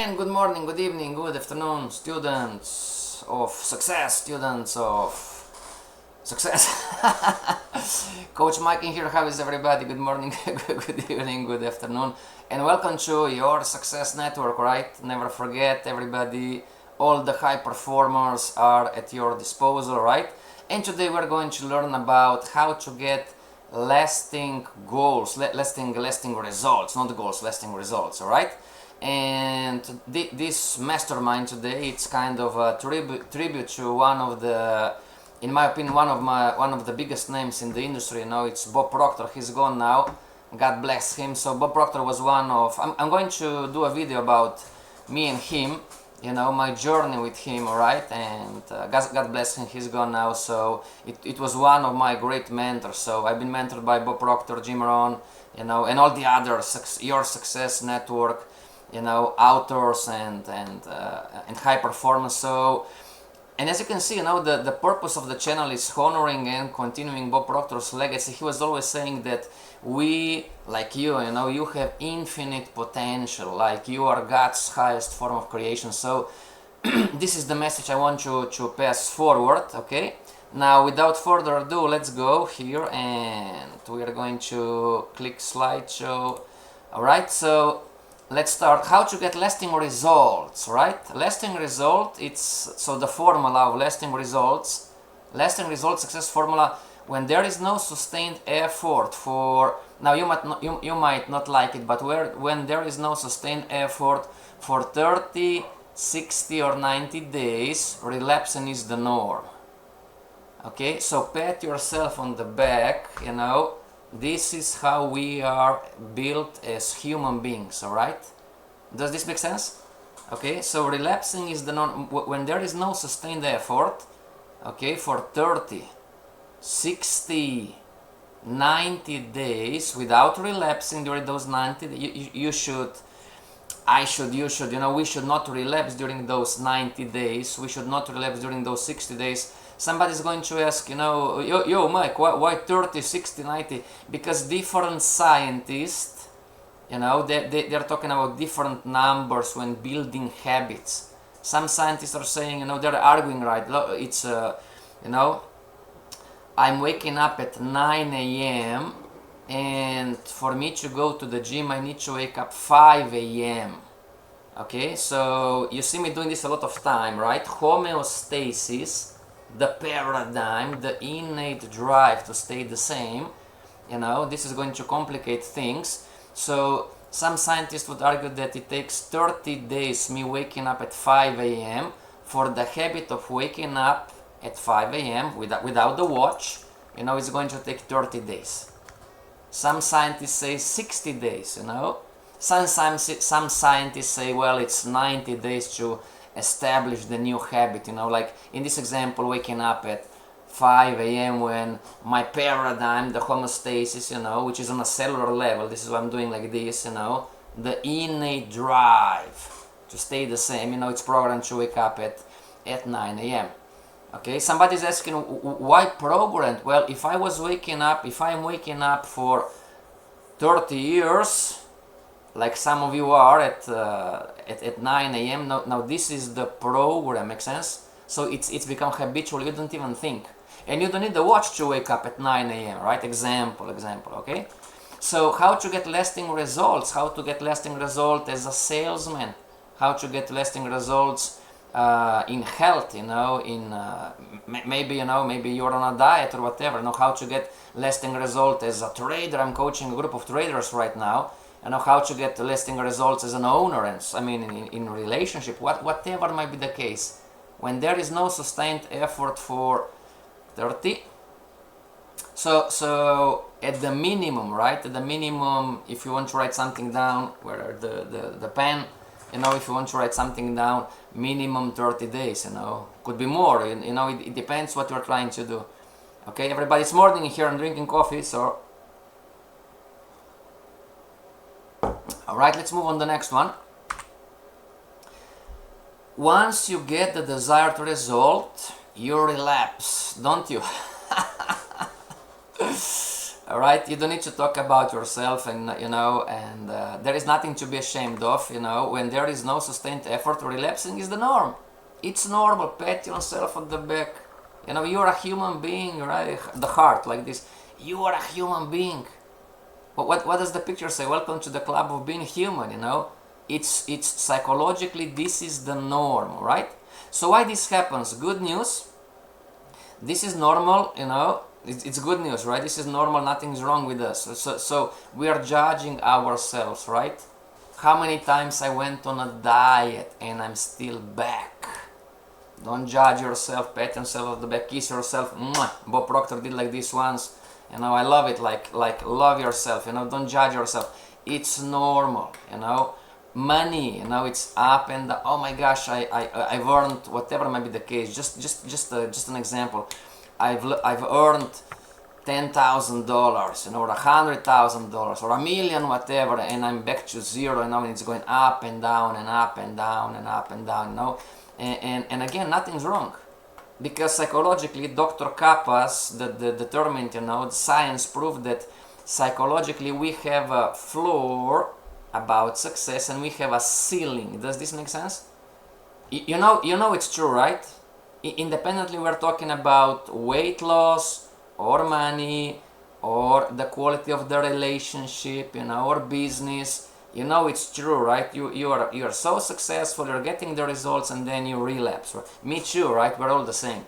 And good morning, good evening, good afternoon, students of success, students of success. Coach Mike in here, how is everybody? Good morning, good evening, good afternoon, and welcome to your Success Network, right? Never forget, everybody, all the high performers are at your disposal, right? And today we're going to learn about how to get lasting goals, lasting results, not goals, lasting results, alright? And this mastermind today, it's kind of a tribute to one of the, in my opinion, one of the biggest names in the industry. You know, it's Bob Proctor. He's gone now, God bless him. So Bob Proctor was one of, I'm going to do a video about me and him, you know, my journey with him, alright? And God bless him, he's gone now. So it was one of my great mentors. So I've been mentored by Bob Proctor, Jim Rohn, you know, and all the other Your Success Network, you know, authors and high performance. So, and as you can see, you know, the purpose of the channel is honoring and continuing Bob Proctor's legacy. He was always saying that we, like you know, you have infinite potential, like you are God's highest form of creation. So this is the message I want you to pass forward, okay? Now, without further ado, let's go here and we are going to click slideshow. Alright, so let's start. How to get lasting results, right? Lasting result, it's so the formula of lasting results success formula, when there is no sustained effort for, now you might not like it, but when there is no sustained effort for 30, 60 or 90 days, relapsing is the norm. Okay, so pat yourself on the back, you know. This is how we are built as human beings, alright? Does this make sense? Okay, so relapsing is the norm when there is no sustained effort, okay, for 30, 60, 90 days without relapsing during those 90 days. You should, you know, we should not relapse during those 90 days. We should not relapse during those 60 days. Somebody's going to ask, you know, yo Mike, why 30, 60, 90? Because different scientists, you know, they're talking about different numbers when building habits. Some scientists are saying, you know, they're arguing, right? It's, you know, I'm waking up at 9 a.m. and for me to go to the gym, I need to wake up 5 a.m. Okay, so you see me doing this a lot of time, right? Homeostasis, the paradigm, the innate drive to stay the same, you know, this is going to complicate things. So some scientists would argue that it takes 30 days, me waking up at 5 a.m. for the habit of waking up at 5 a.m. without the watch, you know, it's going to take 30 days. Some scientists say 60 days, you know. Some scientists say, well, it's 90 days to establish the new habit, you know, like in this example, waking up at 5 a.m. when my paradigm, the homeostasis, you know, which is on a cellular level, this is what I'm doing like this, you know, the innate drive to stay the same, you know, it's programmed to wake up at 9 a.m. Okay, somebody's asking, why programmed? Well, if I'm waking up for 30 years, like some of you are at 9 a.m. Now this is the program, makes sense? So it's become habitual, you don't even think. And you don't need the watch to wake up at 9 a.m., right? Example, okay? So how to get lasting results, how to get lasting results as a salesman, how to get lasting results in health, you know, in maybe, you know, maybe you're on a diet or whatever, you know, how to get lasting result as a trader. I'm coaching a group of traders right now. I know how to get lasting results as an owner, and I mean in relationship, whatever might be the case. When there is no sustained effort for 30, so at the minimum, right? At the minimum, if you want to write something down, where the pen, you know, if you want to write something down, minimum 30 days, you know, could be more, you know, it depends what you're trying to do. Okay, everybody, it's morning here, I'm drinking coffee, so. Alright, let's move on to the next one. Once you get the desired result, you relapse, don't you? All right, you don't need to talk about yourself, and there is nothing to be ashamed of. When there is no sustained effort, relapsing is the norm. It's normal. Pat yourself on the back. You are a human being, right? The heart, like this. You are a human being. What does the picture say? Welcome to the club of being human. It's psychologically, this is the norm, right? So why this happens? Good news. This is normal. It's good news, right? This is normal. Nothing's wrong with us. So we are judging ourselves, right? How many times I went on a diet and I'm still back? Don't judge yourself. Pat yourself on the back. Kiss yourself. Mwah. Bob Proctor did like this once. I love it. Like love yourself. Don't judge yourself. It's normal. Money. It's up and down. Oh my gosh, I've earned whatever might be the case. Just an example. I've earned $10,000, or $100,000, or $1 million, whatever, and I'm back to zero. And it's going up and down and up and down and up and down. And again, nothing's wrong, because psychologically, Dr. Kappas determined, the science proved that psychologically we have a floor about success and we have a ceiling. Does this make sense? You know it's true, right? Independently, we're talking about weight loss or money or the quality of the relationship, or business. It's true, right? You are so successful, you're getting the results, and then you relapse. Right? Me too, right? We're all the same.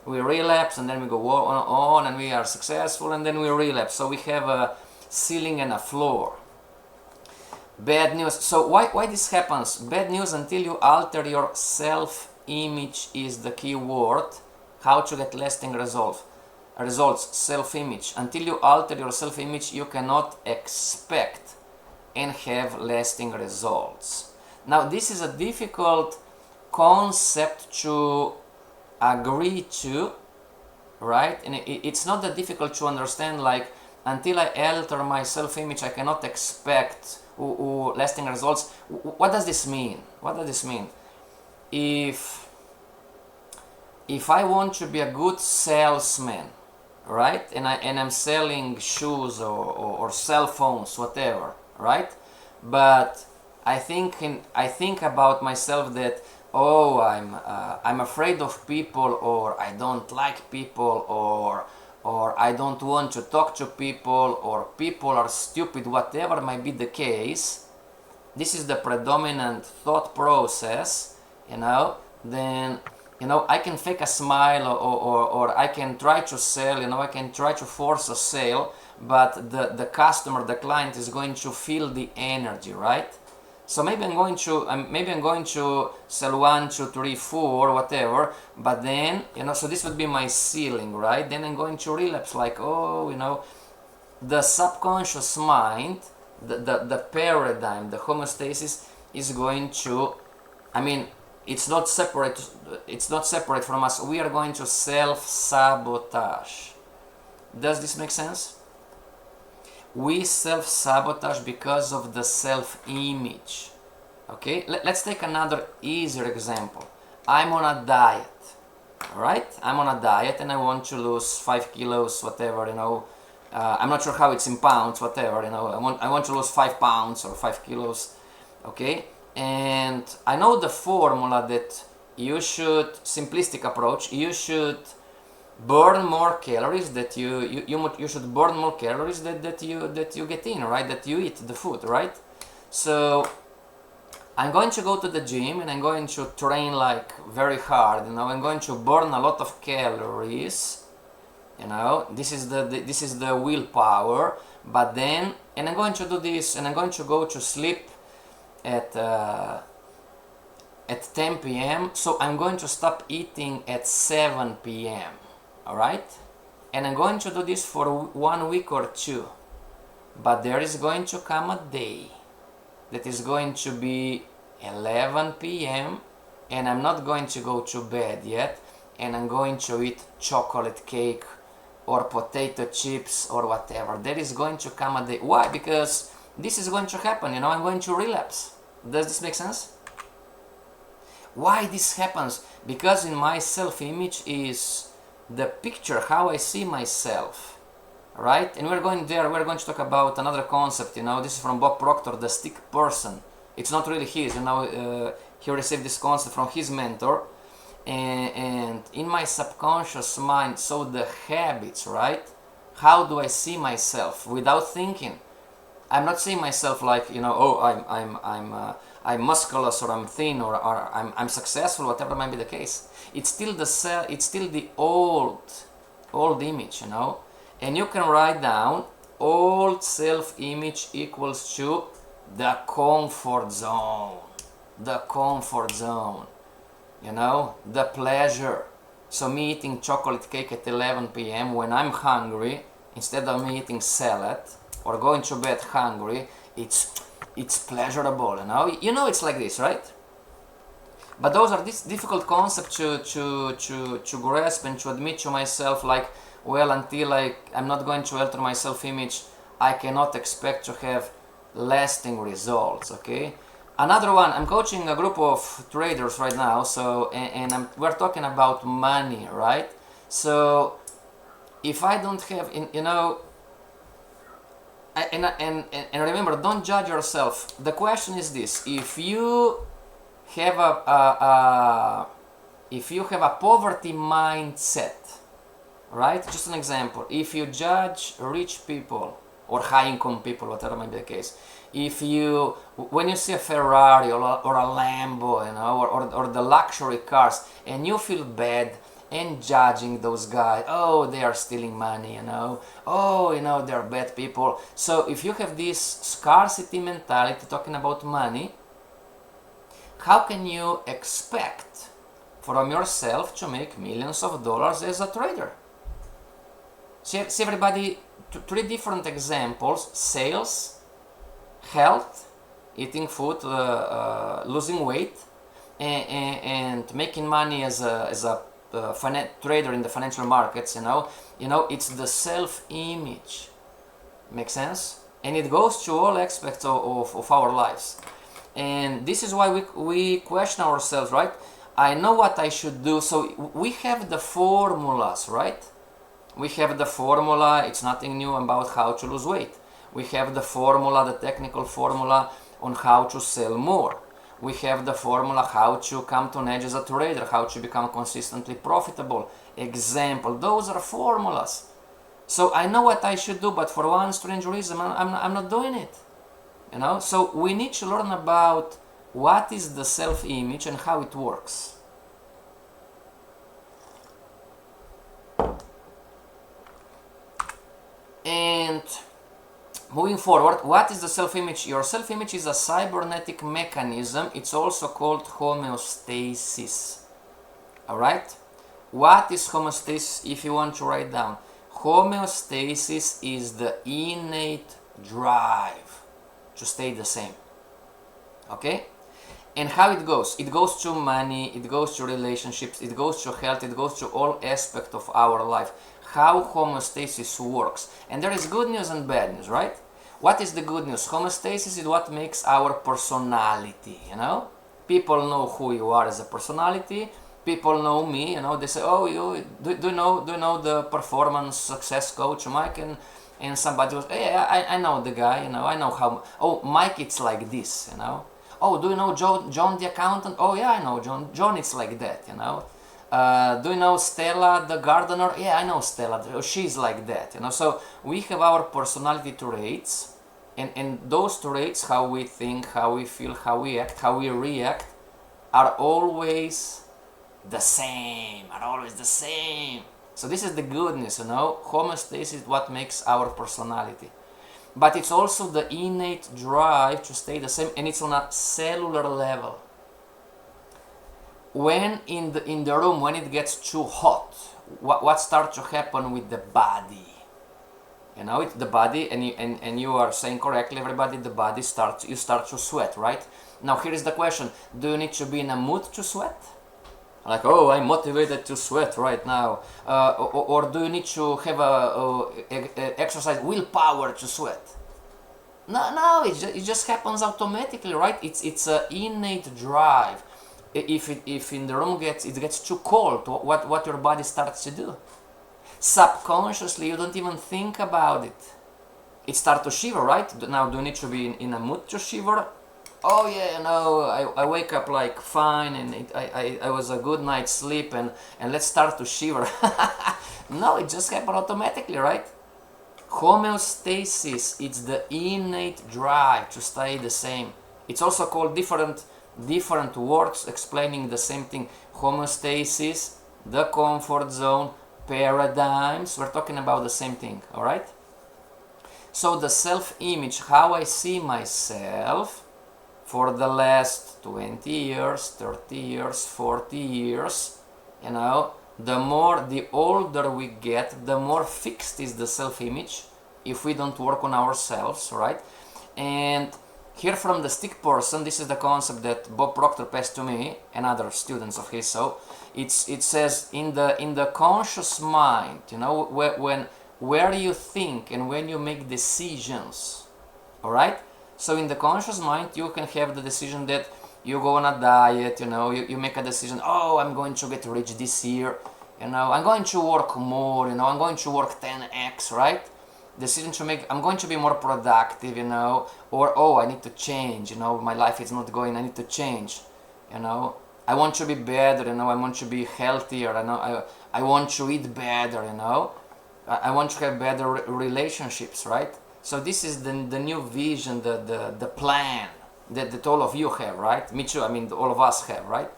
We relapse and then we go on and we are successful and then we relapse. So we have a ceiling and a floor. Bad news. So why this happens? Bad news until you alter your self-image is the key word. How to get lasting results. Self-image. Until you alter your self-image, you cannot expect and have lasting results. Now this is a difficult concept to agree to, right? And it's not that difficult to understand, like, until I alter my self-image, I cannot expect lasting results. What does this mean? If I want to be a good salesman, right, and I'm selling shoes or cell phones, whatever, right, but I think about myself that, oh, I'm afraid of people, or I don't like people, or I don't want to talk to people, or people are stupid, whatever might be the case. This is the predominant thought process, then I can fake a smile, or I can try to sell, I can try to force a sale, but the customer, the client is going to feel the energy, right? So maybe I'm going to sell 1, 2, 3, 4, whatever, but then, so this would be my ceiling, right? Then I'm going to relapse, like, the subconscious mind, the paradigm, the homeostasis is going to, it's not separate from us. We are going to self-sabotage. Does this make sense? We self-sabotage because of the self-image. Okay, let's take another easier example. I'm on a diet, alright? I'm on a diet and I want to lose 5 kilos, whatever, I'm not sure how it's in pounds, whatever, I want to lose 5 pounds or 5 kilos, okay? And I know the formula that you should, simplistic approach, you should burn more calories, that you should burn more calories that you get in, right? That you eat the food, right? So I'm going to go to the gym and I'm going to train like very hard, I'm going to burn a lot of calories, this is the willpower. But then, and I'm going to do this, and I'm going to go to sleep at 10 p.m. So I'm going to stop eating at 7 p.m. Alright? And I'm going to do this for 1 week or 2. But there is going to come a day that is going to be 11 p.m. and I'm not going to go to bed yet, and I'm going to eat chocolate cake or potato chips or whatever. There is going to come a day. Why? Because this is going to happen, I'm going to relapse. Does this make sense? Why this happens? Because in my self-image is the picture, how I see myself, right? And we're going to talk about another concept, you know. This is from Bob Proctor, the stick person. It's not really his, you know. He received this concept from his mentor. And in my subconscious mind, so the habits, right? How do I see myself without thinking? I'm not seeing myself like, you know, oh, I'm musculous, or I'm thin, or I'm successful, whatever might be the case. It's still the old image, you know. And you can write down old self-image equals to the comfort zone. The comfort zone, you know, the pleasure. So me eating chocolate cake at 11 p.m. when I'm hungry, instead of me eating salad, or going to bed hungry, it's pleasurable, you know. You know, it's like this, right? But those are this difficult concepts to grasp and to admit to myself, like, well, until I'm not going to alter my self-image, I cannot expect to have lasting results, okay? Another one, I'm coaching a group of traders right now, so, and we're talking about money, right? So, if I don't have, you know, and remember, don't judge yourself. The question is this: if you have a poverty mindset, right? Just an example. If you judge rich people or high-income people, whatever might be the case, when you see a Ferrari or a Lambo, you know, or the luxury cars, and you feel bad and judging those guys, oh, they are stealing money, you know, oh, you know, they're bad people. So if you have this scarcity mentality talking about money, how can you expect from yourself to make millions of dollars as a trader? See everybody, three different examples: sales, health, eating food, losing weight, and making money as a trader in the financial markets. You know, it's the self-image. Make sense? And it goes to all aspects of our lives. And this is why we question ourselves, right? I know what I should do. So we have the formulas, right? We have the formula. It's nothing new about how to lose weight. We have the formula, the technical formula on how to sell more. We have the formula how to come to an edge as a trader, how to become consistently profitable. Example, those are formulas. So I know what I should do, but for one strange reason, I'm not doing it. You know, so we need to learn about what is the self-image and how it works. And moving forward, what is the self-image? Your self-image is a cybernetic mechanism. It's also called homeostasis. Alright? What is homeostasis if you want to write down? Homeostasis is the innate drive to stay the same. Okay? And how it goes? It goes to money, it goes to relationships, it goes to health, it goes to all aspects of our life. How homeostasis works. And there is good news and bad news, right? What is the good news? Homeostasis is what makes our personality, you know? People know who you are as a personality. People know me, you know, they say, oh, do you know the performance success coach, Mike? And somebody goes, hey, I know the guy, you know, I know how, oh, Mike, it's like this, you know. Oh, do you know John the accountant? Oh, yeah, I know John. John, it's like that, you know. Do you know Stella the gardener? Yeah, I know Stella. She's like that, you know. So we have our personality traits, and those traits, how we think, how we feel, how we act, how we react, are always the same. So this is the goodness, you know. Homeostasis is what makes our personality. But it's also the innate drive to stay the same, and it's on a cellular level. When in the room, when it gets too hot, what starts to happen with the body? You know, it's the body, and you are saying correctly, everybody, the body you start to sweat, right? Now here is the question: do you need to be in a mood to sweat? Like, oh, I'm motivated to sweat right now, or do you need to have exercise willpower to sweat? No, it just happens automatically, right? It's an innate drive. If in the room it gets too cold, what your body starts to do? Subconsciously, you don't even think about it. It starts to shiver, right? Now, do you need to be in a mood to shiver? Oh yeah, no, I wake up like fine, and I was a good night's sleep, and let's start to shiver. No, it just happened automatically, right? Homeostasis, it's the innate drive to stay the same. It's also called different words explaining the same thing. Homeostasis, the comfort zone, paradigms, we're talking about the same thing, all right? So the self-image, how I see myself for the last 20 years, 30 years, 40 years, you know, the older we get, the more fixed is the self-image if we don't work on ourselves, right? And here from the stick person, this is the concept that Bob Proctor passed to me and other students of his. So it says in the conscious mind, you know, where you think and when you make decisions, all right? So in the conscious mind, you can have the decision that you go on a diet, you know, you make a decision, oh, I'm going to get rich this year, you know, I'm going to work more, you know, I'm going to work 10x, right? Decision to make, I'm going to be more productive, you know, or, oh, I need to change, you know, my life is not going, I need to change, you know, I want to be better, you know, I want to be healthier, I know, I want to eat better, you know, I want to have better relationships, right? So this is the new vision, the plan that all of you have, right? Me too, I mean, all of us have, right?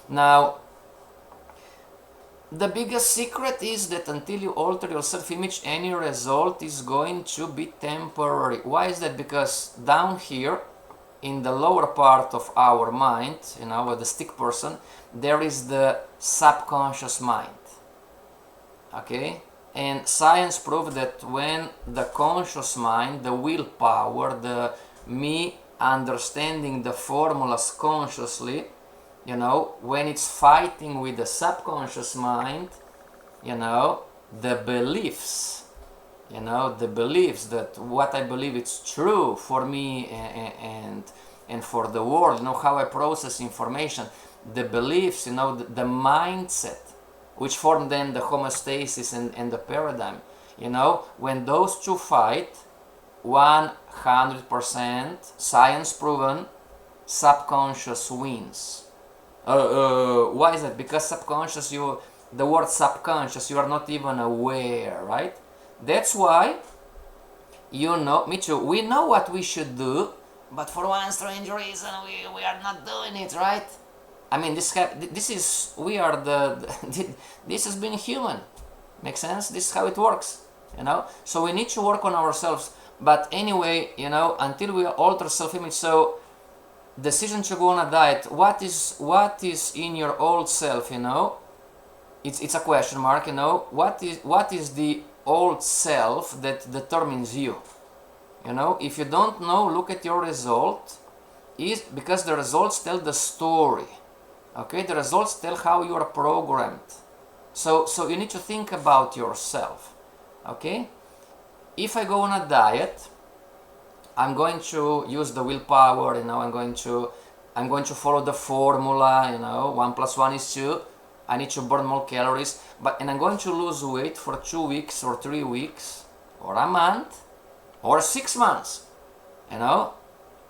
Now, the biggest secret is that until you alter your self-image, any result is going to be temporary. Why is that? Because down here, in the lower part of our mind, you know, the stick person, there is the subconscious mind, okay? And science proved that when the conscious mind, the willpower, the me understanding the formulas consciously, you know, when it's fighting with the subconscious mind, you know, the beliefs, you know, the beliefs that what I believe it's true for me and for the world, you know, how I process information, the beliefs, you know, the mindset, which form then the homeostasis and the paradigm. You know, when those two fight, 100% science proven, subconscious wins. Why is that? Because subconscious, the word subconscious, you are not even aware, right? That's why, you know, me too, we know what we should do, but for one strange reason we are not doing it, right? I mean, this is, we are this has been human. Make sense? This is how it works, you know? So we need to work on ourselves. But anyway, you know, until we alter self-image, so decision to go on a diet, what is in your old self, you know? It's a question mark, you know? What is the old self that determines you? You know, if you don't know, look at your result, is because the results tell the story. Okay, the results tell how you are programmed. So you need to think about yourself. Okay, if I go on a diet, I'm going to use the willpower. You know, I'm going to follow the formula. You know, 1 + 1 is 2. I need to burn more calories, and I'm going to lose weight for 2 weeks or 3 weeks or a month or 6 months. You know,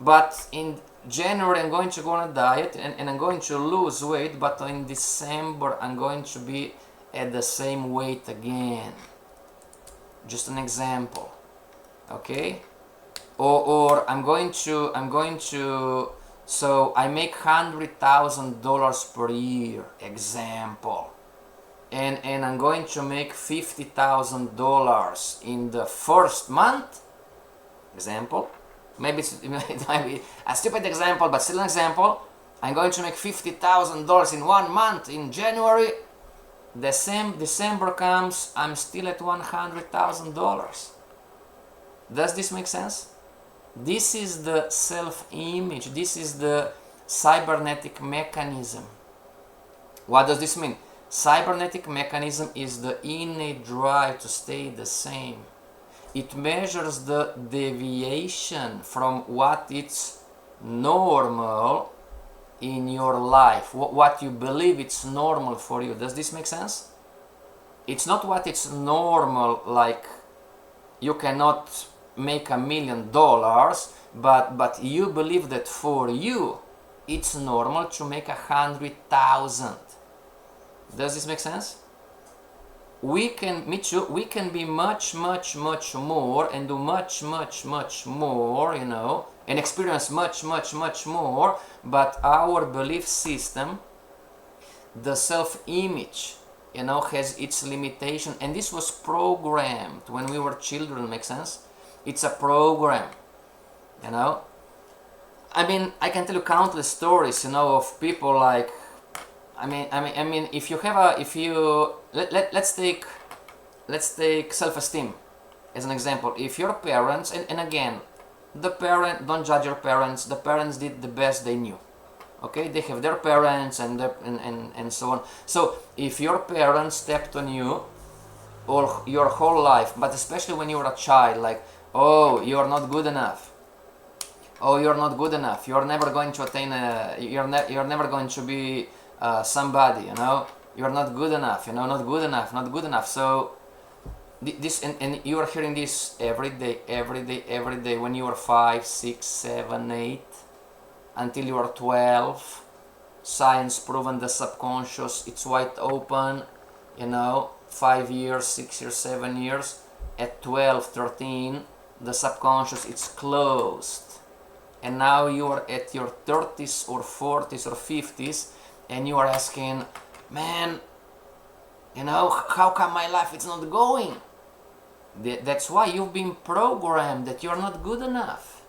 but in January I'm going to go on a diet and I'm going to lose weight, but in December I'm going to be at the same weight again. Just an example, okay? Or I'm going to so I make $100,000 per year, example, and I'm going to make $50,000 in the first month, example. Maybe it might be a stupid example, but still an example. I'm going to make $50,000 in 1 month in January. The same December comes, I'm still at $100,000. Does this make sense? This is the self-image. This is the cybernetic mechanism. What does this mean? Cybernetic mechanism is the innate drive to stay the same. It measures the deviation from what is normal in your life, what you believe it's normal for you. Does this make sense? it's not what it's normal, like you cannot make $1,000,000, but you believe that for you it's normal to make 100,000. Does this make sense? We can be much more and do much more, you know, and experience much more, but our belief system, the self-image, you know, has its limitation, and this was programmed when we were children. Make sense? It's a program, you know. I mean, I can tell you countless stories, you know, of people like, I mean, if you have let's take self-esteem as an example. If your parents, and again, don't judge your parents. The parents did the best they knew. Okay, they have their parents and so on. So if your parents stepped on you all your whole life, but especially when you were a child, like, oh, you're not good enough. Oh, you're not good enough. You're never going to attain you're never going to be somebody, you know. You're not good enough, you know, not good enough. So this, and you are hearing this every day when you are 5, 6, 7, 8, until you are 12. Science proven the subconscious, it's wide open, you know, 5 years, 6 years, 7 years. At 12, 13, the subconscious, it's closed. And now you are at your 30s or 40s or 50s, and you are asking, man, you know, how come my life is not going? That's why you've been programmed that you're not good enough.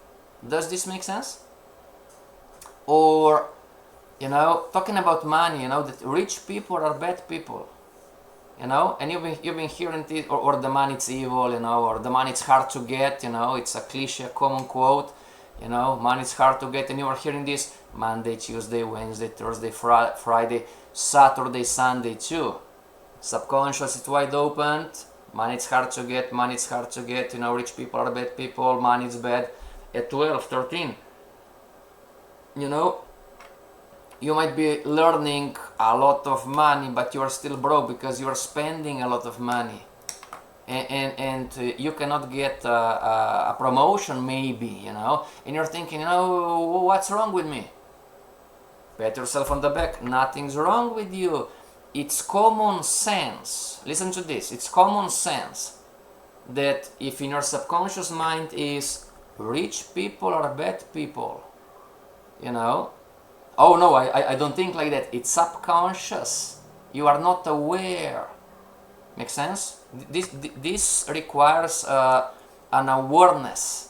Does this make sense? Or, you know, talking about money, you know, that rich people are bad people, you know, and you've been hearing it, or the money's evil, you know, or the money's hard to get, you know, it's a cliche, a common quote, you know, money's hard to get, and you are hearing this Monday, Tuesday, Wednesday, Thursday, Friday, Saturday, Sunday too. Subconscious is wide open. Money's hard to get, you know, rich people are bad people, money's bad. At 12, 13, you know, you might be learning a lot of money, but you are still broke because you are spending a lot of money, and you cannot get a promotion maybe, you know, and you're thinking, you know, what's wrong with me? Pat yourself on the back. Nothing's wrong with you. It's common sense. Listen to this. It's common sense that if in your subconscious mind is rich people are bad people, you know, oh no, I don't think like that. It's subconscious. You are not aware. Make sense? This requires an awareness.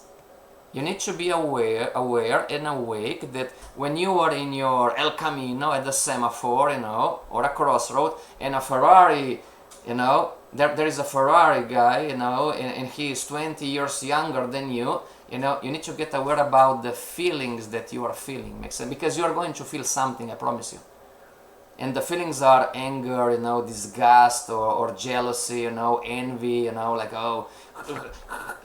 You need to be aware and awake that when you are in your El Camino at the semaphore, you know, or a crossroad, and a Ferrari, you know, there is a Ferrari guy, you know, and he is 20 years younger than you, you know, you need to get aware about the feelings that you are feeling, makes sense? Because you are going to feel something, I promise you. And the feelings are anger, you know, disgust, or jealousy, you know, envy, you know, like, oh,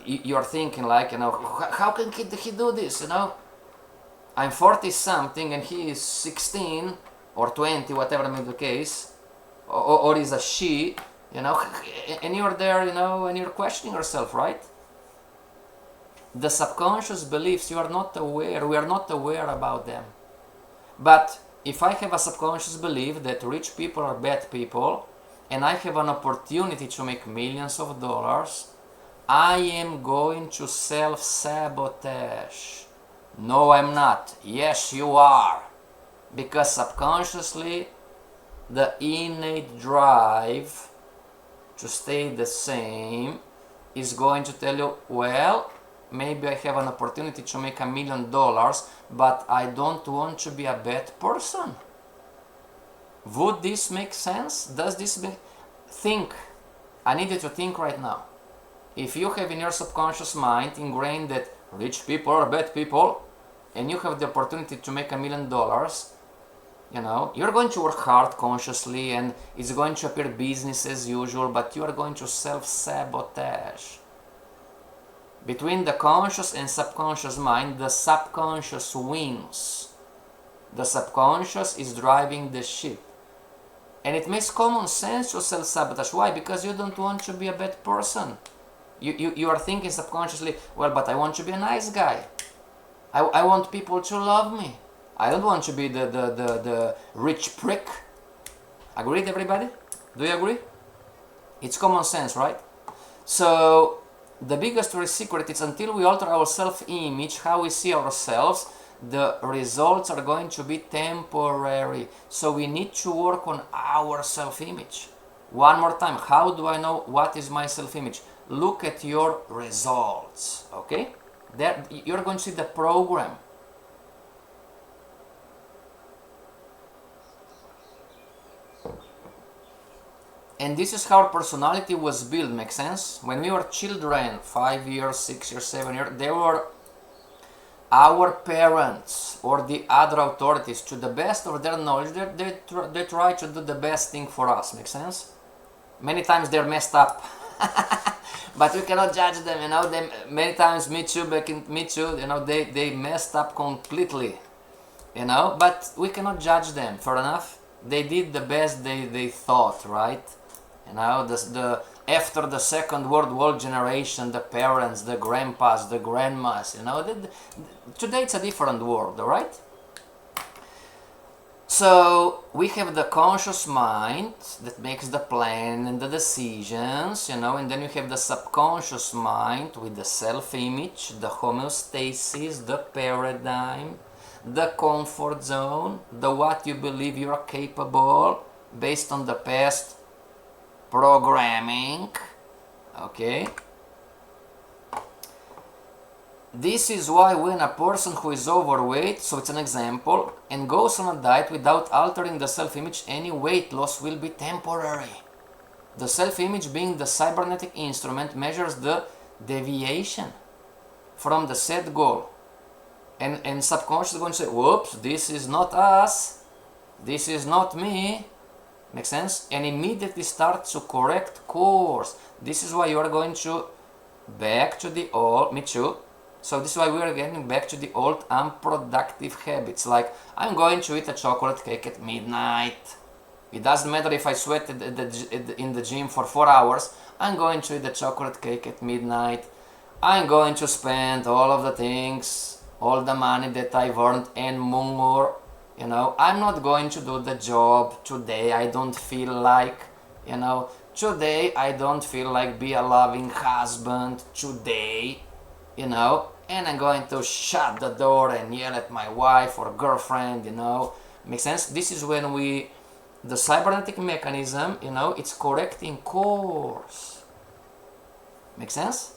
you're thinking like, you know, how can he do this, you know? I'm 40 something and he is 16 or 20, whatever may be the case, or is a she, you know, and you're there, you know, and you're questioning yourself, right? The subconscious beliefs, you are not aware, we are not aware about them. But if I have a subconscious belief that rich people are bad people, and I have an opportunity to make millions of dollars, I am going to self-sabotage. No, I'm not. Yes, you are. Because subconsciously, the innate drive to stay the same is going to tell you, well, maybe I have an opportunity to make $1,000,000, but I don't want to be a bad person. Would this make sense? Does this make... Think. I need you to think right now. If you have in your subconscious mind ingrained that rich people are bad people, and you have the opportunity to make $1,000,000, you know, you're going to work hard consciously, and it's going to appear business as usual, but you are going to self-sabotage. Between the conscious and subconscious mind, the subconscious wins. The subconscious is driving the ship. And it makes common sense to self-sabotage. Why? Because you don't want to be a bad person. You are thinking subconsciously, well, but I want to be a nice guy. I want people to love me. I don't want to be the rich prick. Agreed, everybody? Do you agree? It's common sense, right? So the biggest secret is until we alter our self-image, how we see ourselves, the results are going to be temporary. So we need to work on our self-image. One more time, how do I know what is my self-image? Look at your results, okay? There, you're going to see the program. And this is how our personality was built, makes sense? When we were children, 5 years, 6 years, 7 years, they were our parents or the other authorities, to the best of their knowledge, they try to do the best thing for us, makes sense? Many times they're messed up. But we cannot judge them, you know. They, many times, me too, you know, they messed up completely, you know. But we cannot judge them, fair enough. They did the best they thought, right? You know, after the Second World War generation, the parents, the grandpas, the grandmas, you know, today it's a different world, right? So we have the conscious mind that makes the plan and the decisions, you know, and then you have the subconscious mind with the self-image, the homeostasis, the paradigm, the comfort zone, the what you believe you are capable based on the past programming, okay? This is why when a person who is overweight, so it's an example, and goes on a diet without altering the self-image, any weight loss will be temporary. The self-image, being the cybernetic instrument, measures the deviation from the set goal. And subconscious is going to say, whoops, this is not us, this is not me. Make sense? And immediately start to correct course. This is why you are going to back to the old, me too. So this is why we are getting back to the old unproductive habits. Like, I'm going to eat a chocolate cake at midnight. It doesn't matter if I sweat in the gym for 4 hours. I'm going to eat the chocolate cake at midnight. I'm going to spend all of the things, all the money that I've earned and more. You know, I'm not going to do the job today. I don't feel like, you know, today I don't feel like be a loving husband today, you know, and I'm going to shut the door and yell at my wife or girlfriend, you know. Makes sense? This is when the cybernetic mechanism, you know, it's correcting course. Make sense?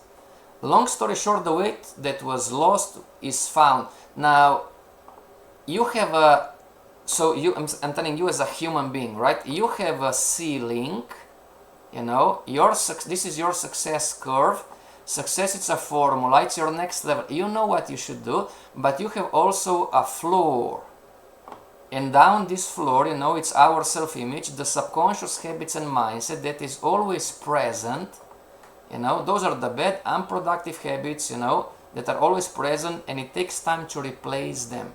Long story short, the weight that was lost is found. Now, you have a, so I'm telling you as a human being, right? You have a ceiling, you know, this is your success curve. Success, it's a formula, it's your next level. You know what you should do, but you have also a floor. And down this floor, you know, it's our self-image, the subconscious habits and mindset that is always present. You know, those are the bad, unproductive habits, you know, that are always present, and it takes time to replace them.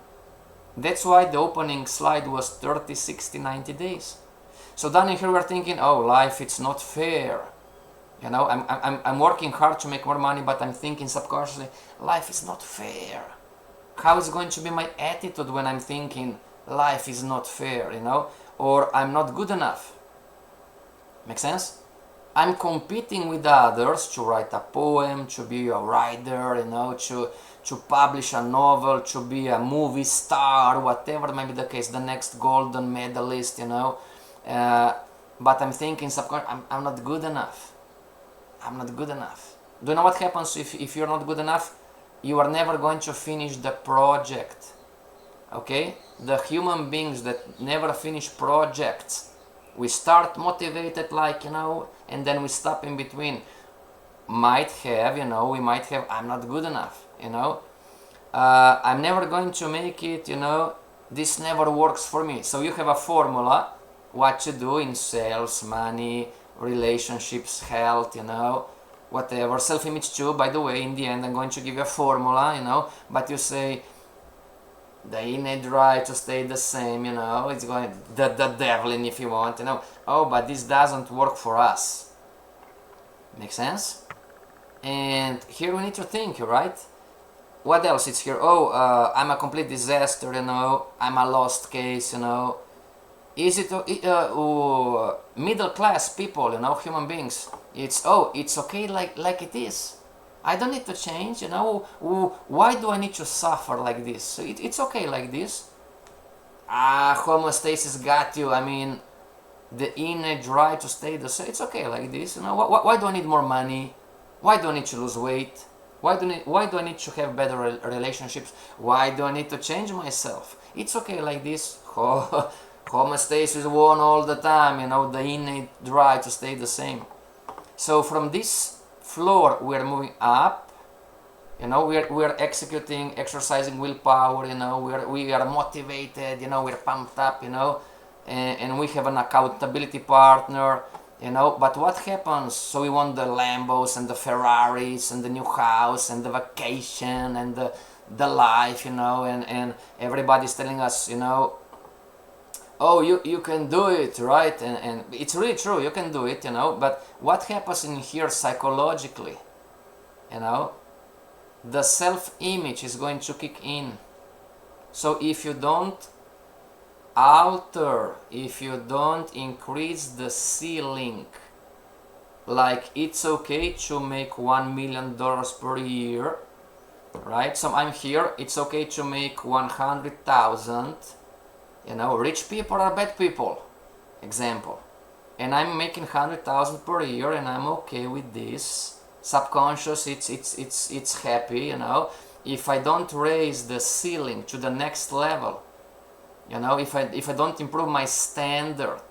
That's why the opening slide was 30, 60, 90 days. So down in here we're thinking, oh, life, it's not fair. You know, I'm working hard to make more money, but I'm thinking subconsciously, life is not fair. How is going to be my attitude when I'm thinking life is not fair, you know, or I'm not good enough? Make sense? I'm competing with others to write a poem, to be a writer, you know, to publish a novel, to be a movie star, whatever may be the case, the next golden medalist, you know. But I'm thinking subconsciously, I'm not good enough. I'm not good enough. Do you know what happens if you're not good enough? You are never going to finish the project. Okay? The human beings that never finish projects, we start motivated, like, you know, and then we stop in between. Might have, you know, we might have, I'm not good enough, you know. I'm never going to make it, you know, this never works for me. So you have a formula, what you do in sales, money, relationships, health, you know, whatever, self-image too. By the way, in the end I'm going to give you a formula, you know, but you say, The innate drive to stay the same, it's going, the devil, if you want, oh, but this doesn't work for us. Make sense? And here we need to think, right? What else is here? Oh, I'm a complete disaster, I'm a lost case, Is it middle class people, human beings? It's okay like it is. I don't need to change, Why do I need to suffer like this? So it's okay like this. Homeostasis got you. I mean, the inner drive to stay the same. It's okay like this. Why do I need more money? Why do I need to lose weight? Why do I need to have better relationships? Why do I need to change myself? It's okay like this. Homeostasis won all the time. The innate drive to stay the same. So from this floor we're moving up. We're executing, exercising willpower. We are motivated. We're pumped up. And we have an accountability partner. But what happens? So we want the Lambos and the Ferraris and the new house and the vacation and the life, and everybody's telling us, oh, you can do it, right? And it's really true, you can do it, but what happens in here psychologically? The self-image is going to kick in. So if you don't alter, if you don't increase the ceiling, like it's okay to make $1 million per year, right? So I'm here, it's okay to make 100,000. Rich people are bad people, example, and I'm making 100,000 per year, and I'm okay with this. Subconscious, it's happy, If I don't raise the ceiling to the next level, if I don't improve my standard,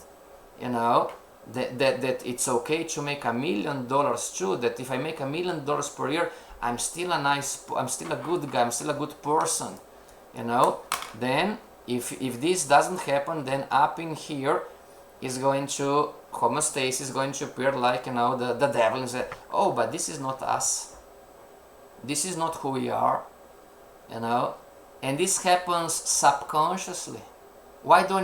that it's okay to make $1 million too. That if I make $1 million per year, I'm still a good guy, I'm still a good person, Then if this doesn't happen, then up in here is going to, homeostasis is going to appear like, the devil, and say, oh, but this is not us. This is not who we are, And this happens subconsciously. Why do we